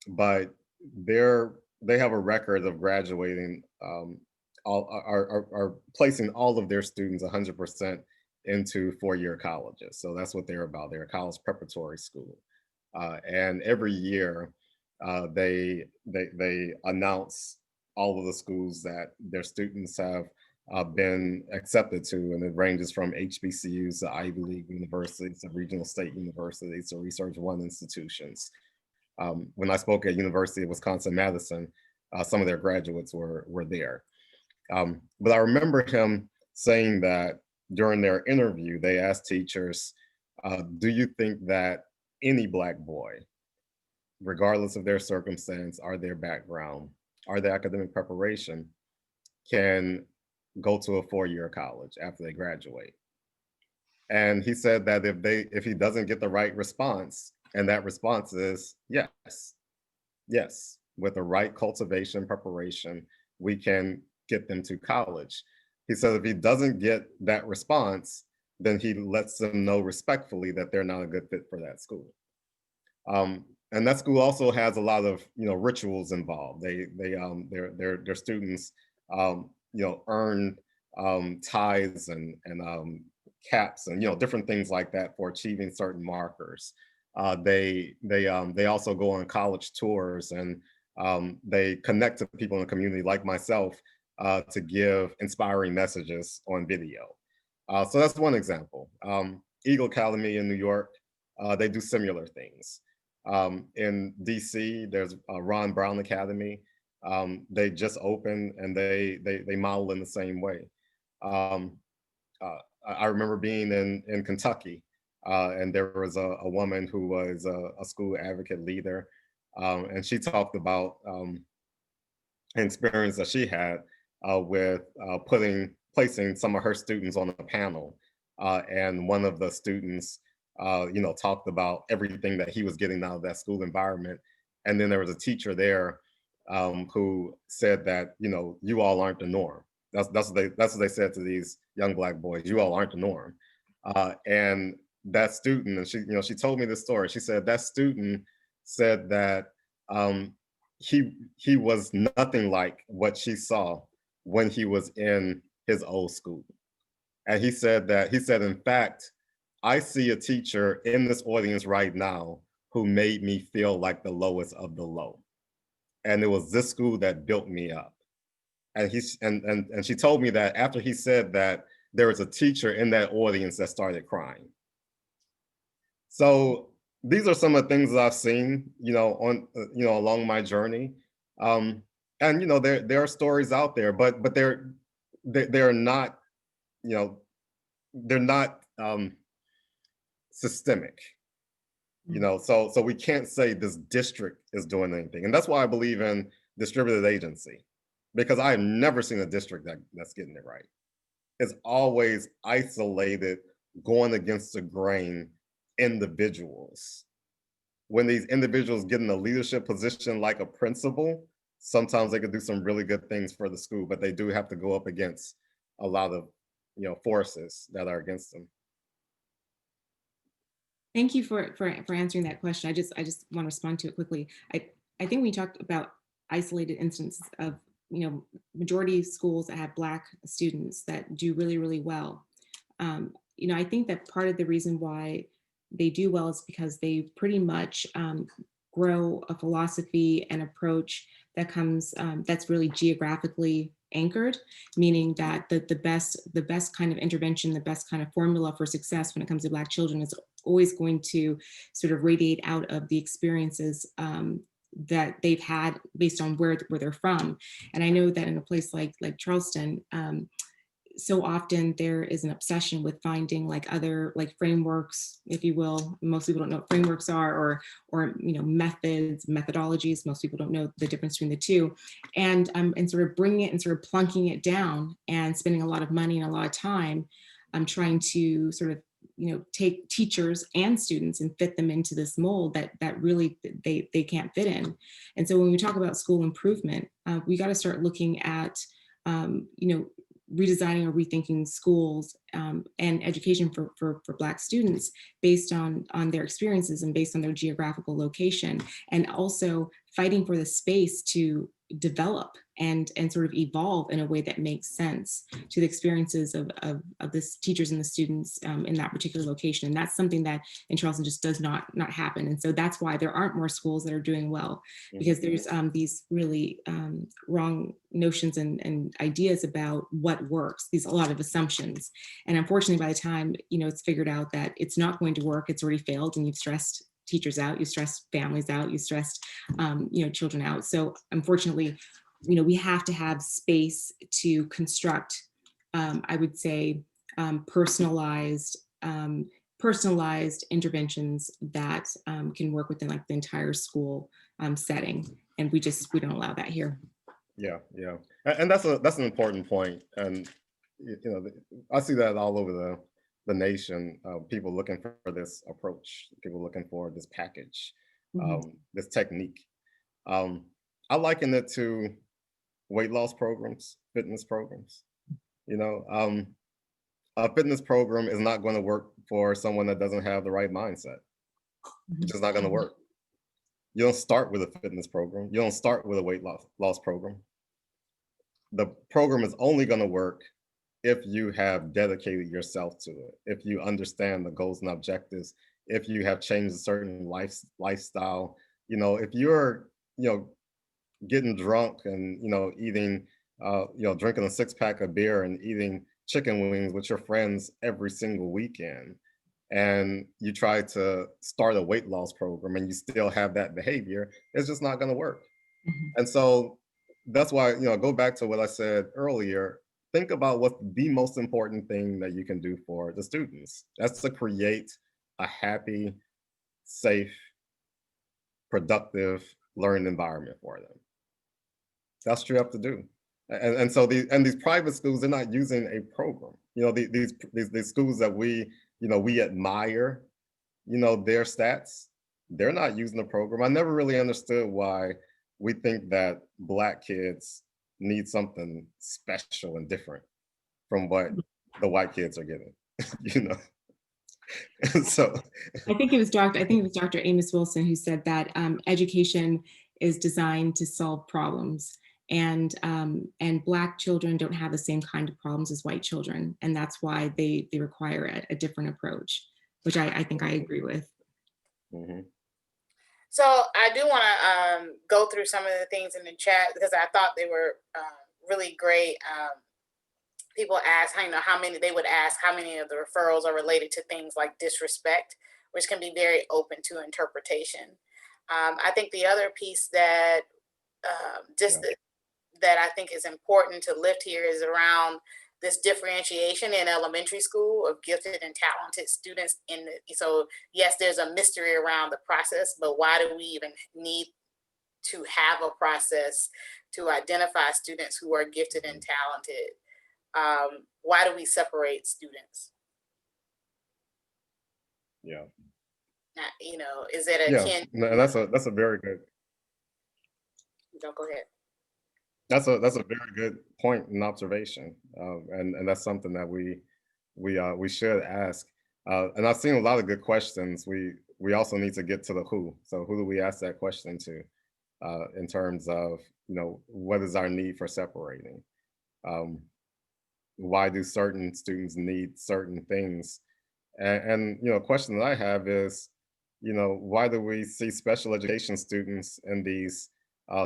but they have a record of graduating, all are placing all of their students 100% into four-year colleges. So that's what they're about. They're a college preparatory school, and every year they announce all of the schools that their students have been accepted to, and it ranges from HBCUs to Ivy League universities to regional state universities to Research One institutions. When I spoke at University of Wisconsin-Madison, some of their graduates were there. But I remember him saying that during their interview, they asked teachers, do you think that any Black boy, regardless of their circumstance or their background or their academic preparation, can go to a four-year college after they graduate? And he said that if he doesn't get the right response, and that response is yes, yes, with the right cultivation preparation, we can get them to college. He said if he doesn't get that response, then he lets them know respectfully that they're not a good fit for that school. And that school also has a lot of rituals involved. Their students earn ties and caps and different things like that for achieving certain markers. They also go on college tours, and they connect to people in the community like myself to give inspiring messages on video. So that's one example. Eagle Academy in New York, they do similar things. In DC, there's Ron Brown Academy. They just opened, and they model in the same way. I remember being in Kentucky, and there was a woman who was a school advocate leader, and she talked about an experience that she had with placing some of her students on a panel, and one of the students talked about everything that he was getting out of that school environment, and then there was a teacher there who said that you all aren't the norm. That's what they said to these young Black boys. You all aren't the norm. And that student, and she told me this story. She said that student said that he was nothing like what she saw when he was in his old school. And he said, in fact, I see a teacher in this audience right now who made me feel like the lowest of the low. And it was this school that built me up. And she told me that after he said that, there was a teacher in that audience that started crying. So these are some of the things that I've seen, along my journey. And there are stories out there, but they're not, they're not systemic. So we can't say this district is doing anything. And that's why I believe in distributed agency. because I have never seen a district that's getting it right. It's always isolated, going against the grain individuals. When these individuals get in a leadership position like a principal, sometimes they could do some really good things for the school, but they do have to go up against a lot of, forces that are against them. Thank you for answering that question. I just want to respond to it quickly. I think we talked about isolated instances of, majority schools that have Black students that do really, really well. I think that part of the reason why they do well is because they pretty much grow a philosophy and approach that comes that's really geographically anchored, meaning that the best kind of intervention, the best kind of formula for success when it comes to Black children is always going to sort of radiate out of the experiences that they've had based on where they're from. And I know that in a place like Charleston, so often there is an obsession with finding like other like frameworks, if you will. Most people don't know what frameworks are, or methods, methodologies. Most people don't know the difference between the two, and sort of bringing it and sort of plunking it down and spending a lot of money and a lot of time trying to sort of take teachers and students and fit them into this mold that really they can't fit in. And so when we talk about school improvement, we got to start looking at redesigning or rethinking schools and education for Black students based on their experiences and based on their geographical location, and also fighting for the space to develop and sort of evolve in a way that makes sense to the experiences of the teachers and the students in that particular location. And that's something that in Charleston just does not happen. And so that's why there aren't more schools that are doing well, because there's these really wrong notions and ideas about what works, a lot of assumptions. And unfortunately, by the time it's figured out that it's not going to work, it's already failed, and you've stressed teachers out, you stressed families out, you stressed children out. So unfortunately, we have to have space to construct, I would say, personalized interventions that can work within like the entire school setting. And we don't allow that here. Yeah. And that's an important point. And I see that all over the nation, people looking for this approach, people looking for this package, this technique. I liken it to weight loss programs, fitness programs. A fitness program is not going to work for someone that doesn't have the right mindset. It's just not going to work. You don't start with a fitness program. You don't start with a weight loss program. The program is only going to work if you have dedicated yourself to it, if you understand the goals and objectives, if you have changed a certain lifestyle. If you're getting drunk and eating drinking a 6-pack of beer and eating chicken wings with your friends every single weekend, and you try to start a weight loss program and you still have that behavior, it's just not going to work. And so that's why, go back to what I said earlier. Think about what's the most important thing that you can do for the students. That's to create a happy, safe, productive learning environment for them. That's what you have to do. And so these private schools, they're not using a program. These schools that we admire, their stats, they're not using the program. I never really understood why we think that Black kids need something special and different from what the white kids are getting, So I think it was Dr. Amos Wilson who said that education is designed to solve problems, and Black children don't have the same kind of problems as white children, and that's why they require a different approach, which I think I agree with. So I do want to go through some of the things in the chat because I thought they were really great. People ask, how many of the referrals are related to things like disrespect, which can be very open to interpretation. I think the other piece that that I think is important to lift here is around this differentiation in elementary school of gifted and talented students. So yes, there's a mystery around the process, but why do we even need to have a process to identify students who are gifted and talented, why do we separate students? Yeah. You know, is it Yeah, akin? and that's a very good, Don't go ahead. that's a very good point and observation, and that's something that we should ask. And I've seen a lot of good questions. We also need to get to the who. So who do we ask that question to, in terms of, you know, what is our need for separating? Why do certain students need certain things? And you know, a question that I have is, you know, why do we see special education students in these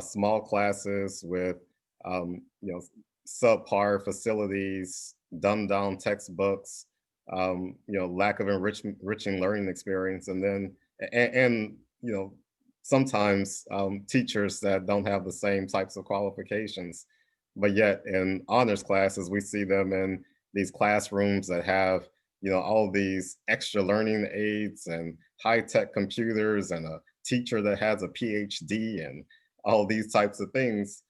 small classes with, you know, subpar facilities, dumbed down textbooks, you know, lack of enriching learning experience, and then and you know, sometimes teachers that don't have the same types of qualifications, but yet in honors classes we see them in these classrooms that have, you know, all these extra learning aids and high-tech computers and a teacher that has a PhD and all these types of things.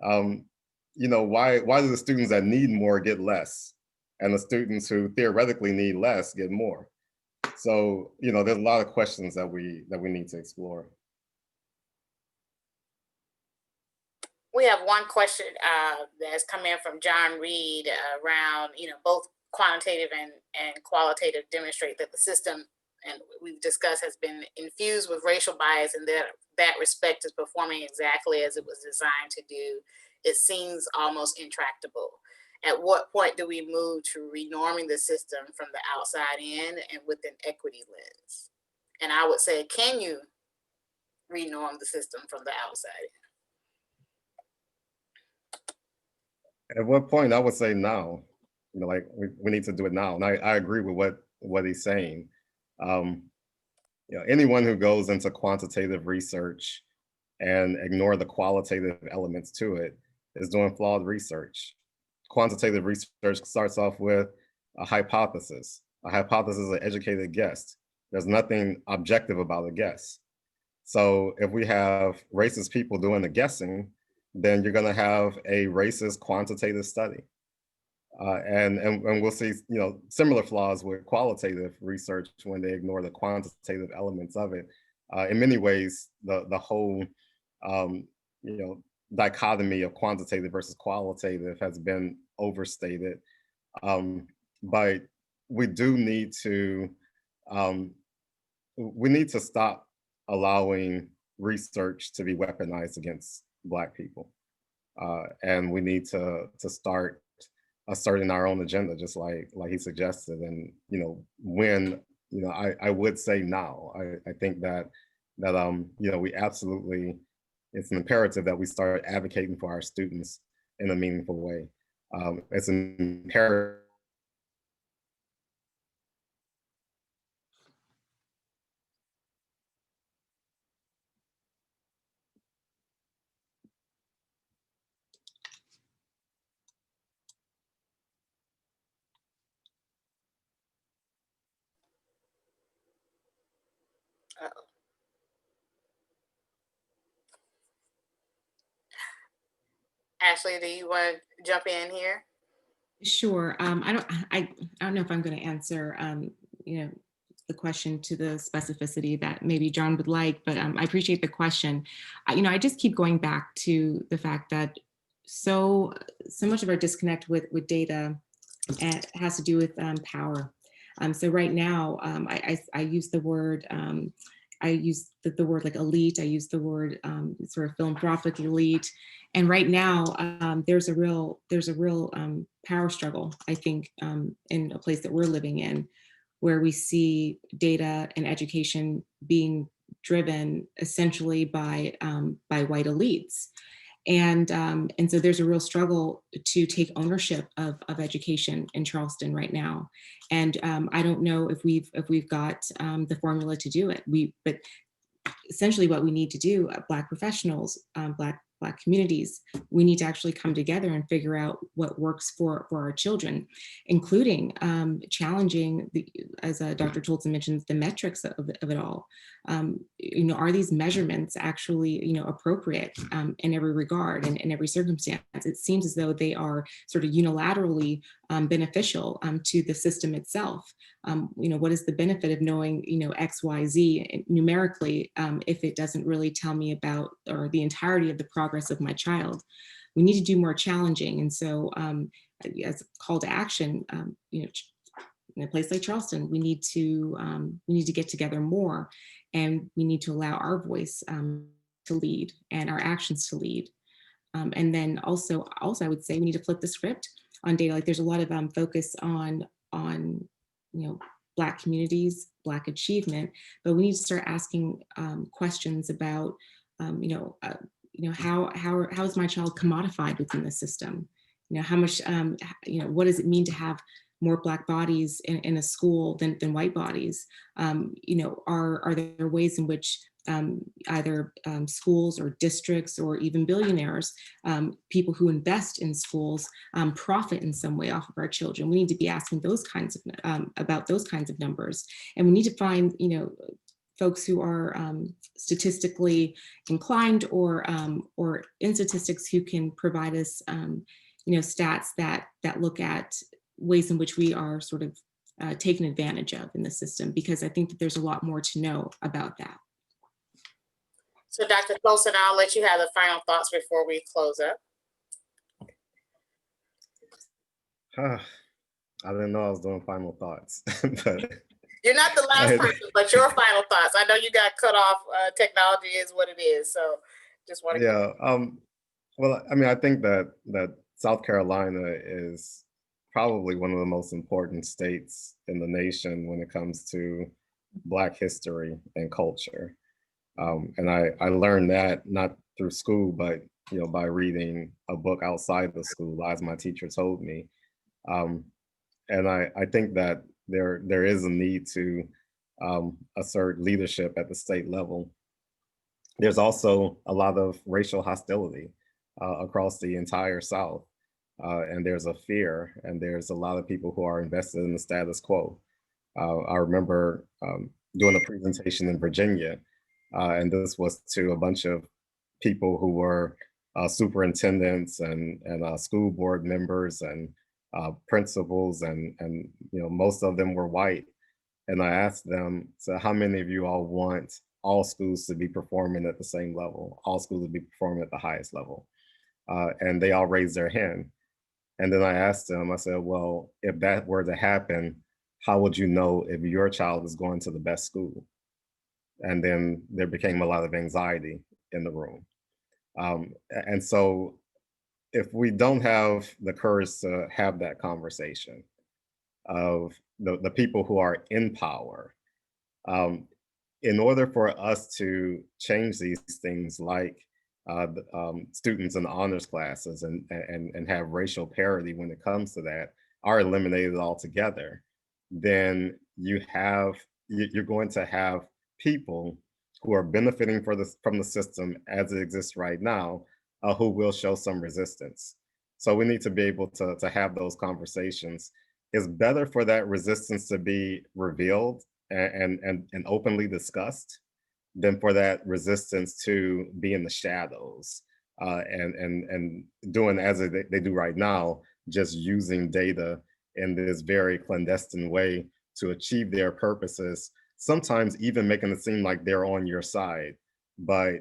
Um, you know, why do the students that need more get less, and the students who theoretically need less get more? So, you know, there's a lot of questions that we need to explore. We have one question that's come in from John Reed around, you know, both quantitative and qualitative demonstrate that the system, and we've discussed, has been infused with racial bias, and that respect is performing exactly as it was designed to do. It seems almost intractable. At what point do we move to renorming the system from the outside in and with an equity lens? And I would say, can you renorm the system from the outside in? At what point? I would say now. You know, like we need to do it now. And I agree with what he's saying. Um, you know, anyone who goes into quantitative research and ignore the qualitative elements to it is doing flawed research. Quantitative research starts off with a hypothesis. A hypothesis is an educated guess. There's nothing objective about a guess. So if we have racist people doing the guessing, then you're going to have a racist quantitative study. And we'll see, you know, similar flaws with qualitative research when they ignore the quantitative elements of it. In many ways, the whole you know, dichotomy of quantitative versus qualitative has been overstated. But we do need to stop allowing research to be weaponized against Black people, and we need to start asserting our own agenda, just like he suggested. And you know, when, you know, I would say now. I think that you know, we absolutely, it's an imperative that we start advocating for our students in a meaningful way. It's an imperative. Uh-oh. Ashley, do you want to jump in here? Sure. I don't know if I'm going to answer, you know, the question to the specificity that maybe John would like, but I appreciate the question. You know, I just keep going back to the fact that so much of our disconnect with data has to do with power. So right now, I use the word, I use the word like elite. I use the word sort of philanthropic elite. And right now, there's a real power struggle, I think, in a place that we're living in, where we see data and education being driven essentially by white elites. And so there's a real struggle to take ownership of education in Charleston right now. And I don't know if we've got the formula to do it. But essentially what we need to do, Black professionals, Black Black communities, we need to actually come together and figure out what works for our children, including challenging, as Dr. Tolson mentioned, the metrics of it all. Are these measurements actually, appropriate in every regard and in every circumstance? It seems as though they are sort of unilaterally beneficial to the system itself. What is the benefit of knowing, X, Y, Z numerically if it doesn't really tell me about or the entirety of the progress of my child? We need to do more challenging. And so as a call to action, in a place like Charleston, we need to get together more, and we need to allow our voice to lead and our actions to lead. And then also I would say we need to flip the script on data. Like there's a lot of focus on Black communities, Black achievement, but we need to start asking questions about how is my child commodified within the system? How much what does it mean to have more Black bodies in a school than white bodies? Are there ways in which either schools or districts or even billionaires, people who invest in schools, profit in some way off of our children? We need to be asking those kinds of about those kinds of numbers, and we need to find folks who are statistically inclined or in statistics who can provide us stats that look at ways in which we are sort of taken advantage of in the system, because I think that there's a lot more to know about that. So Dr. Tolson, I'll let you have the final thoughts before we close up. I didn't know I was doing final thoughts, but you're not the last person, but your final thoughts. I know you got cut off. Technology is what it is, so just want to. Yeah. Well, I mean, I think that South Carolina is probably one of the most important states in the nation when it comes to Black history and culture. And I learned that not through school, but by reading a book outside the school, as my teacher told me. And I think that there is a need to assert leadership at the state level. There's also a lot of racial hostility across the entire South. And there's a fear, and there's a lot of people who are invested in the status quo. I remember doing a presentation in Virginia, and this was to a bunch of people who were superintendents and school board members and principals, and most of them were white. And I asked them, so how many of you all want all schools to be performing at the same level, all schools to be performing at the highest level? And they all raised their hand. And then I asked them, I said, well, if that were to happen, how would you know if your child is going to the best school? And then there became a lot of anxiety in the room. And so if we don't have the courage to have that conversation of the people who are in power, in order for us to change these things like students in honors classes and have racial parity when it comes to that are eliminated altogether, then you're going to have people who are benefiting from the system as it exists right now, who will show some resistance. So we need to be able to have those conversations. It's better for that resistance to be revealed and openly discussed than for that resistance to be in the shadows and doing as they do right now, just using data in this very clandestine way to achieve their purposes, sometimes even making it seem like they're on your side, but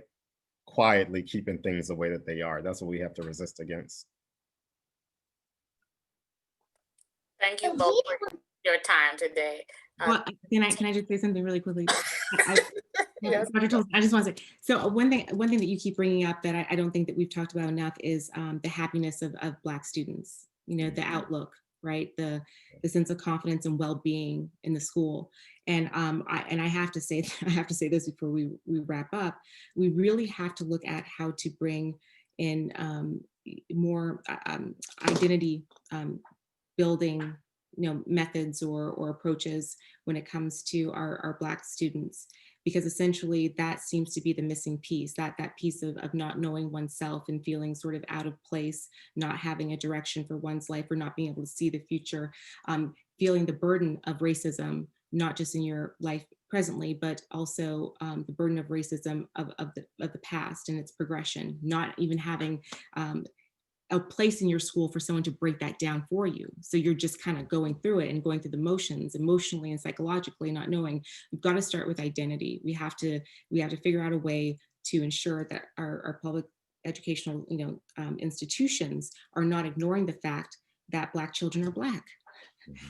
quietly keeping things the way that they are. That's what we have to resist against. Thank you both for your time today. Well, can I just say something really quickly? Yes. Dr. Tolson, I just want to say, so one thing that you keep bringing up that I don't think that we've talked about enough is the happiness of Black students, the outlook, right? The sense of confidence and well-being in the school. And I have to say this before we wrap up. We really have to look at how to bring in more identity building methods or approaches when it comes to our Black students, because essentially that seems to be the missing piece, that piece of not knowing oneself and feeling sort of out of place, not having a direction for one's life, or not being able to see the future, feeling the burden of racism, not just in your life presently, but also the burden of racism of the past and its progression, not even having a place in your school for someone to break that down for you. So you're just kind of going through it and going through the motions emotionally and psychologically, not knowing. We've got to start with identity. We have to figure out a way to ensure that our public educational institutions are not ignoring the fact that Black children are Black.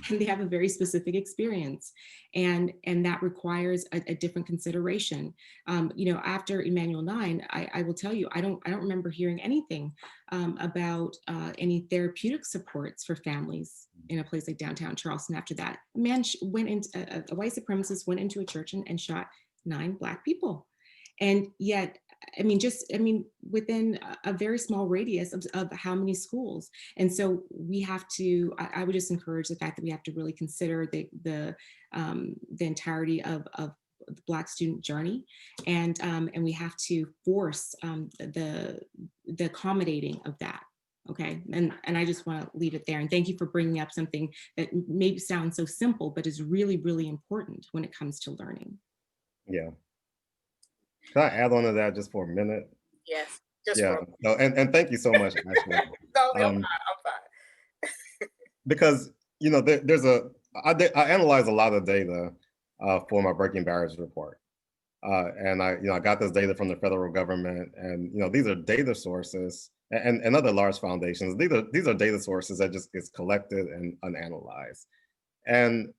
And they have a very specific experience, and that requires a different consideration. After Emanuel 9, I will tell you, I don't remember hearing anything about any therapeutic supports for families in a place like downtown Charleston. After that, a man went into a white supremacist went into a church and shot 9 Black people, and yet, within a very small radius of how many schools. And so we have to, I would just encourage the fact that we have to really consider the entirety of the Black student journey. And we have to force the accommodating of that. Okay, and I just want to leave it there. And thank you for bringing up something that maybe sounds so simple, but is really, really important when it comes to learning. Yeah. Can I add on to that just for a minute? Yes. Just Yeah. No, and thank you so much, Ashley. No, I'm fine. Because I analyze a lot of data for my Breaking Barriers report, and I got this data from the federal government, and these are data sources and other large foundations. These are data sources that just gets collected and unanalyzed, and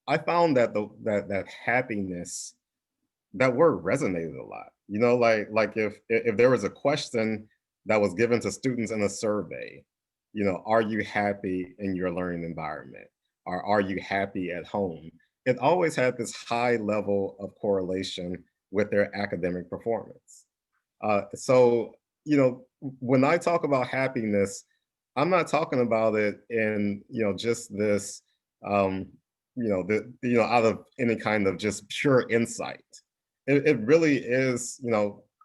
I found that that happiness, that word resonated a lot. Like if there was a question that was given to students in a survey, are you happy in your learning environment? Or are you happy at home? It always had this high level of correlation with their academic performance. So, when I talk about happiness, I'm not talking about it in, just this, out of any kind of just pure insight. It really is,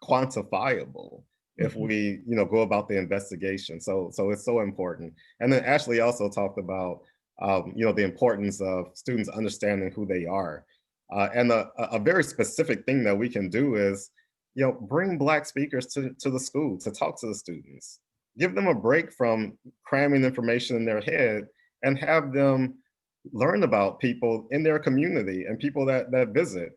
quantifiable if we, go about the investigation. So it's so important. And then Ashley also talked about, the importance of students understanding who they are. And a very specific thing that we can do is, bring Black speakers to the school to talk to the students. Give them a break from cramming information in their head and have them learn about people in their community and people that visit.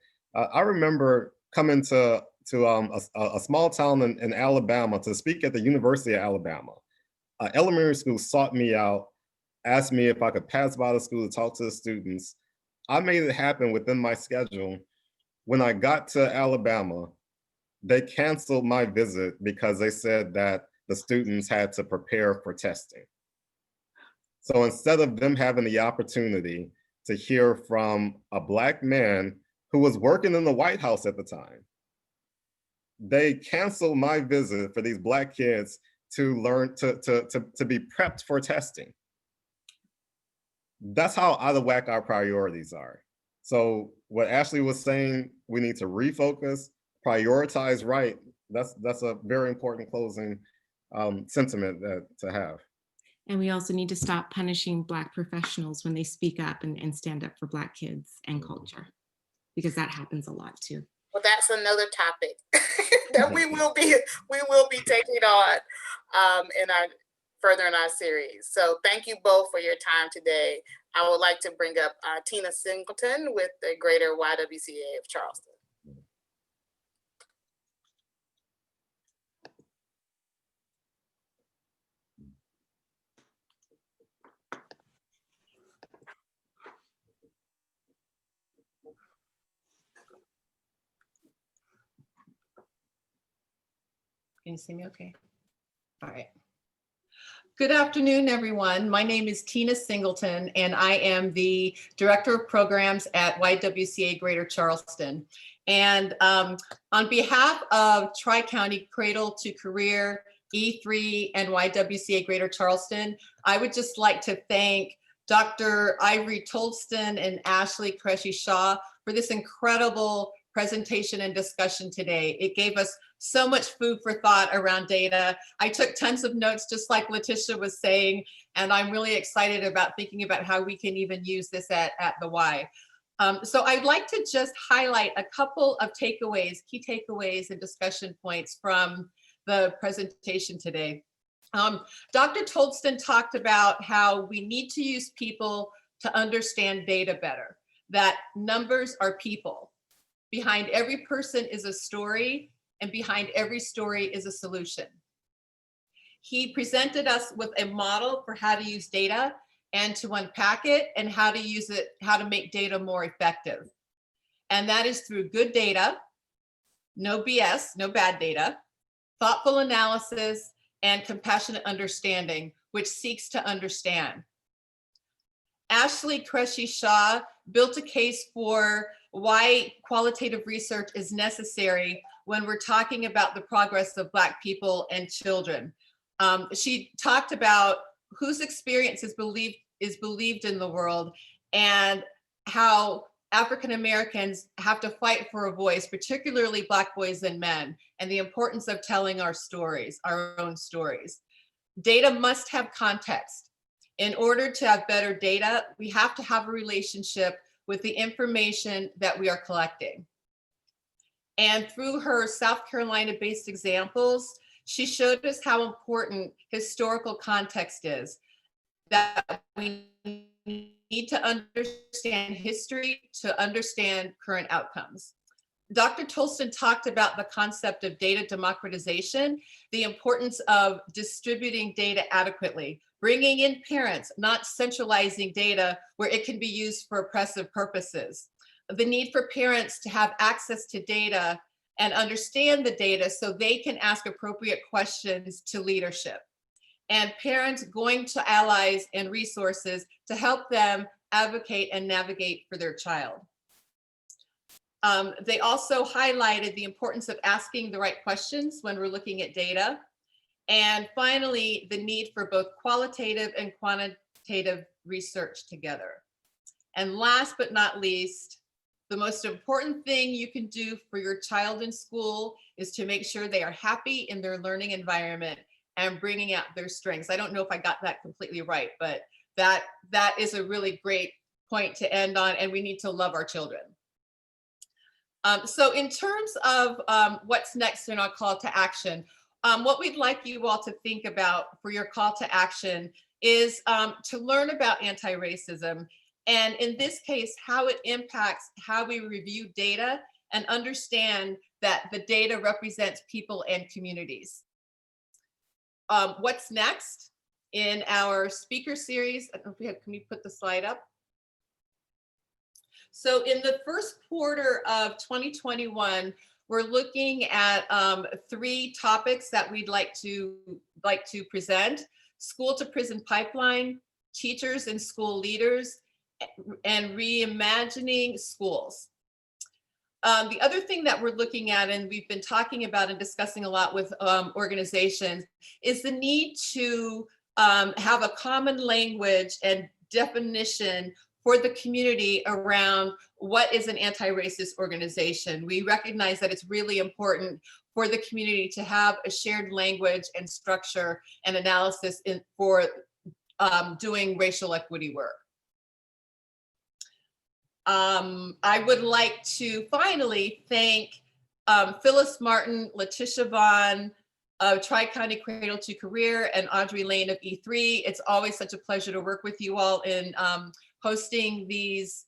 I remember coming to a small town in Alabama to speak at the University of Alabama. Elementary school sought me out, asked me if I could pass by the school to talk to the students. I made it happen within my schedule. When I got to Alabama, they canceled my visit because they said that the students had to prepare for testing. So instead of them having the opportunity to hear from a Black man who was working in the White House at the time, they canceled my visit for these Black kids to learn to be prepped for testing. That's how out of whack our priorities are. So what Ashley was saying, we need to refocus, prioritize right. That's a very important closing sentiment to have. And we also need to stop punishing Black professionals when they speak up and stand up for Black kids and culture, because that happens a lot too. Well, that's another topic that we will be taking on further in our series. So thank you both for your time today. I would like to bring up Tina Singleton with the Greater YWCA of Charleston. Can you see me okay? All right. Good afternoon, everyone. My name is Tina Singleton, and I am the Director of Programs at YWCA Greater Charleston. And on behalf of Tri-County Cradle to Career, E3, and YWCA Greater Charleston, I would just like to thank Dr. Ivory Tolston and Ashley Qureshi Shaw for this incredible presentation and discussion today. It gave us so much food for thought around data. I took tons of notes, just like Letitia was saying, and I'm really excited about thinking about how we can even use this at the Y. So I'd like to just highlight a couple of takeaways, key takeaways and discussion points from the presentation today. Dr. Tolston talked about how we need to use people to understand data better, that numbers are people. Behind every person is a story, and behind every story is a solution. He presented us with a model for how to use data and to unpack it and how to use it, how to make data more effective. And that is through good data, no BS, no bad data, thoughtful analysis, and compassionate understanding, which seeks to understand. Ashley Qureshi Shah built a case for why qualitative research is necessary when we're talking about the progress of Black people and children. She talked about whose experience is believed in the world and how African Americans have to fight for a voice, particularly Black boys and men, and the importance of telling our stories, our own stories. Data must have context. In order to have better data, we have to have a relationship with the information that we are collecting. And through her South Carolina-based examples, she showed us how important historical context is, that we need to understand history to understand current outcomes. Dr. Tolston talked about the concept of data democratization, the importance of distributing data adequately, bringing in parents, not centralizing data where it can be used for oppressive purposes. The need for parents to have access to data and understand the data so they can ask appropriate questions to leadership. And parents going to allies and resources to help them advocate and navigate for their child. They also highlighted the importance of asking the right questions when we're looking at data. And finally, the need for both qualitative and quantitative research together. And last but not least, the most important thing you can do for your child in school is to make sure they are happy in their learning environment and bringing out their strengths. I don't know if I got that completely right, but that is a really great point to end on, and we need to love our children. So in terms of what's next in our call to action, what we'd like you all to think about for your call to action is to learn about anti-racism, and in this case, how it impacts how we review data and understand that the data represents people and communities. What's next in our speaker series? I don't know if we have, can we put the slide up? So in the first quarter of 2021, we're looking at 3 topics that we'd like to present: school to prison pipeline, teachers and school leaders, and reimagining schools. The other thing that we're looking at, and we've been talking about and discussing a lot with organizations, is the need to have a common language and definition for the community around what is an anti-racist organization. We recognize that it's really important for the community to have a shared language and structure and analysis for doing racial equity work. I would like to finally thank Phyllis Martin, Letitia Vaughn of Tri-County Cradle to Career, and Audrey Lane of E3. It's always such a pleasure to work with you all in hosting these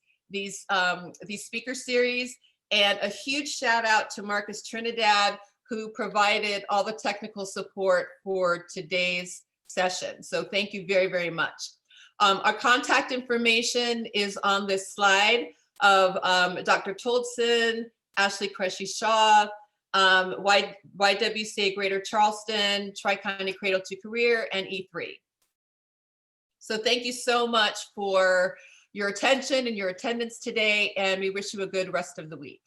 speaker series. And a huge shout out to Marcus Trinidad, who provided all the technical support for today's session. So thank you very, very much. Our contact information is on this slide of Dr. Tolston, Ashley Qureshi Shah, YWCA Greater Charleston, Tri-County Cradle to Career, and E3. So thank you so much for your attention and your attendance today, and we wish you a good rest of the week.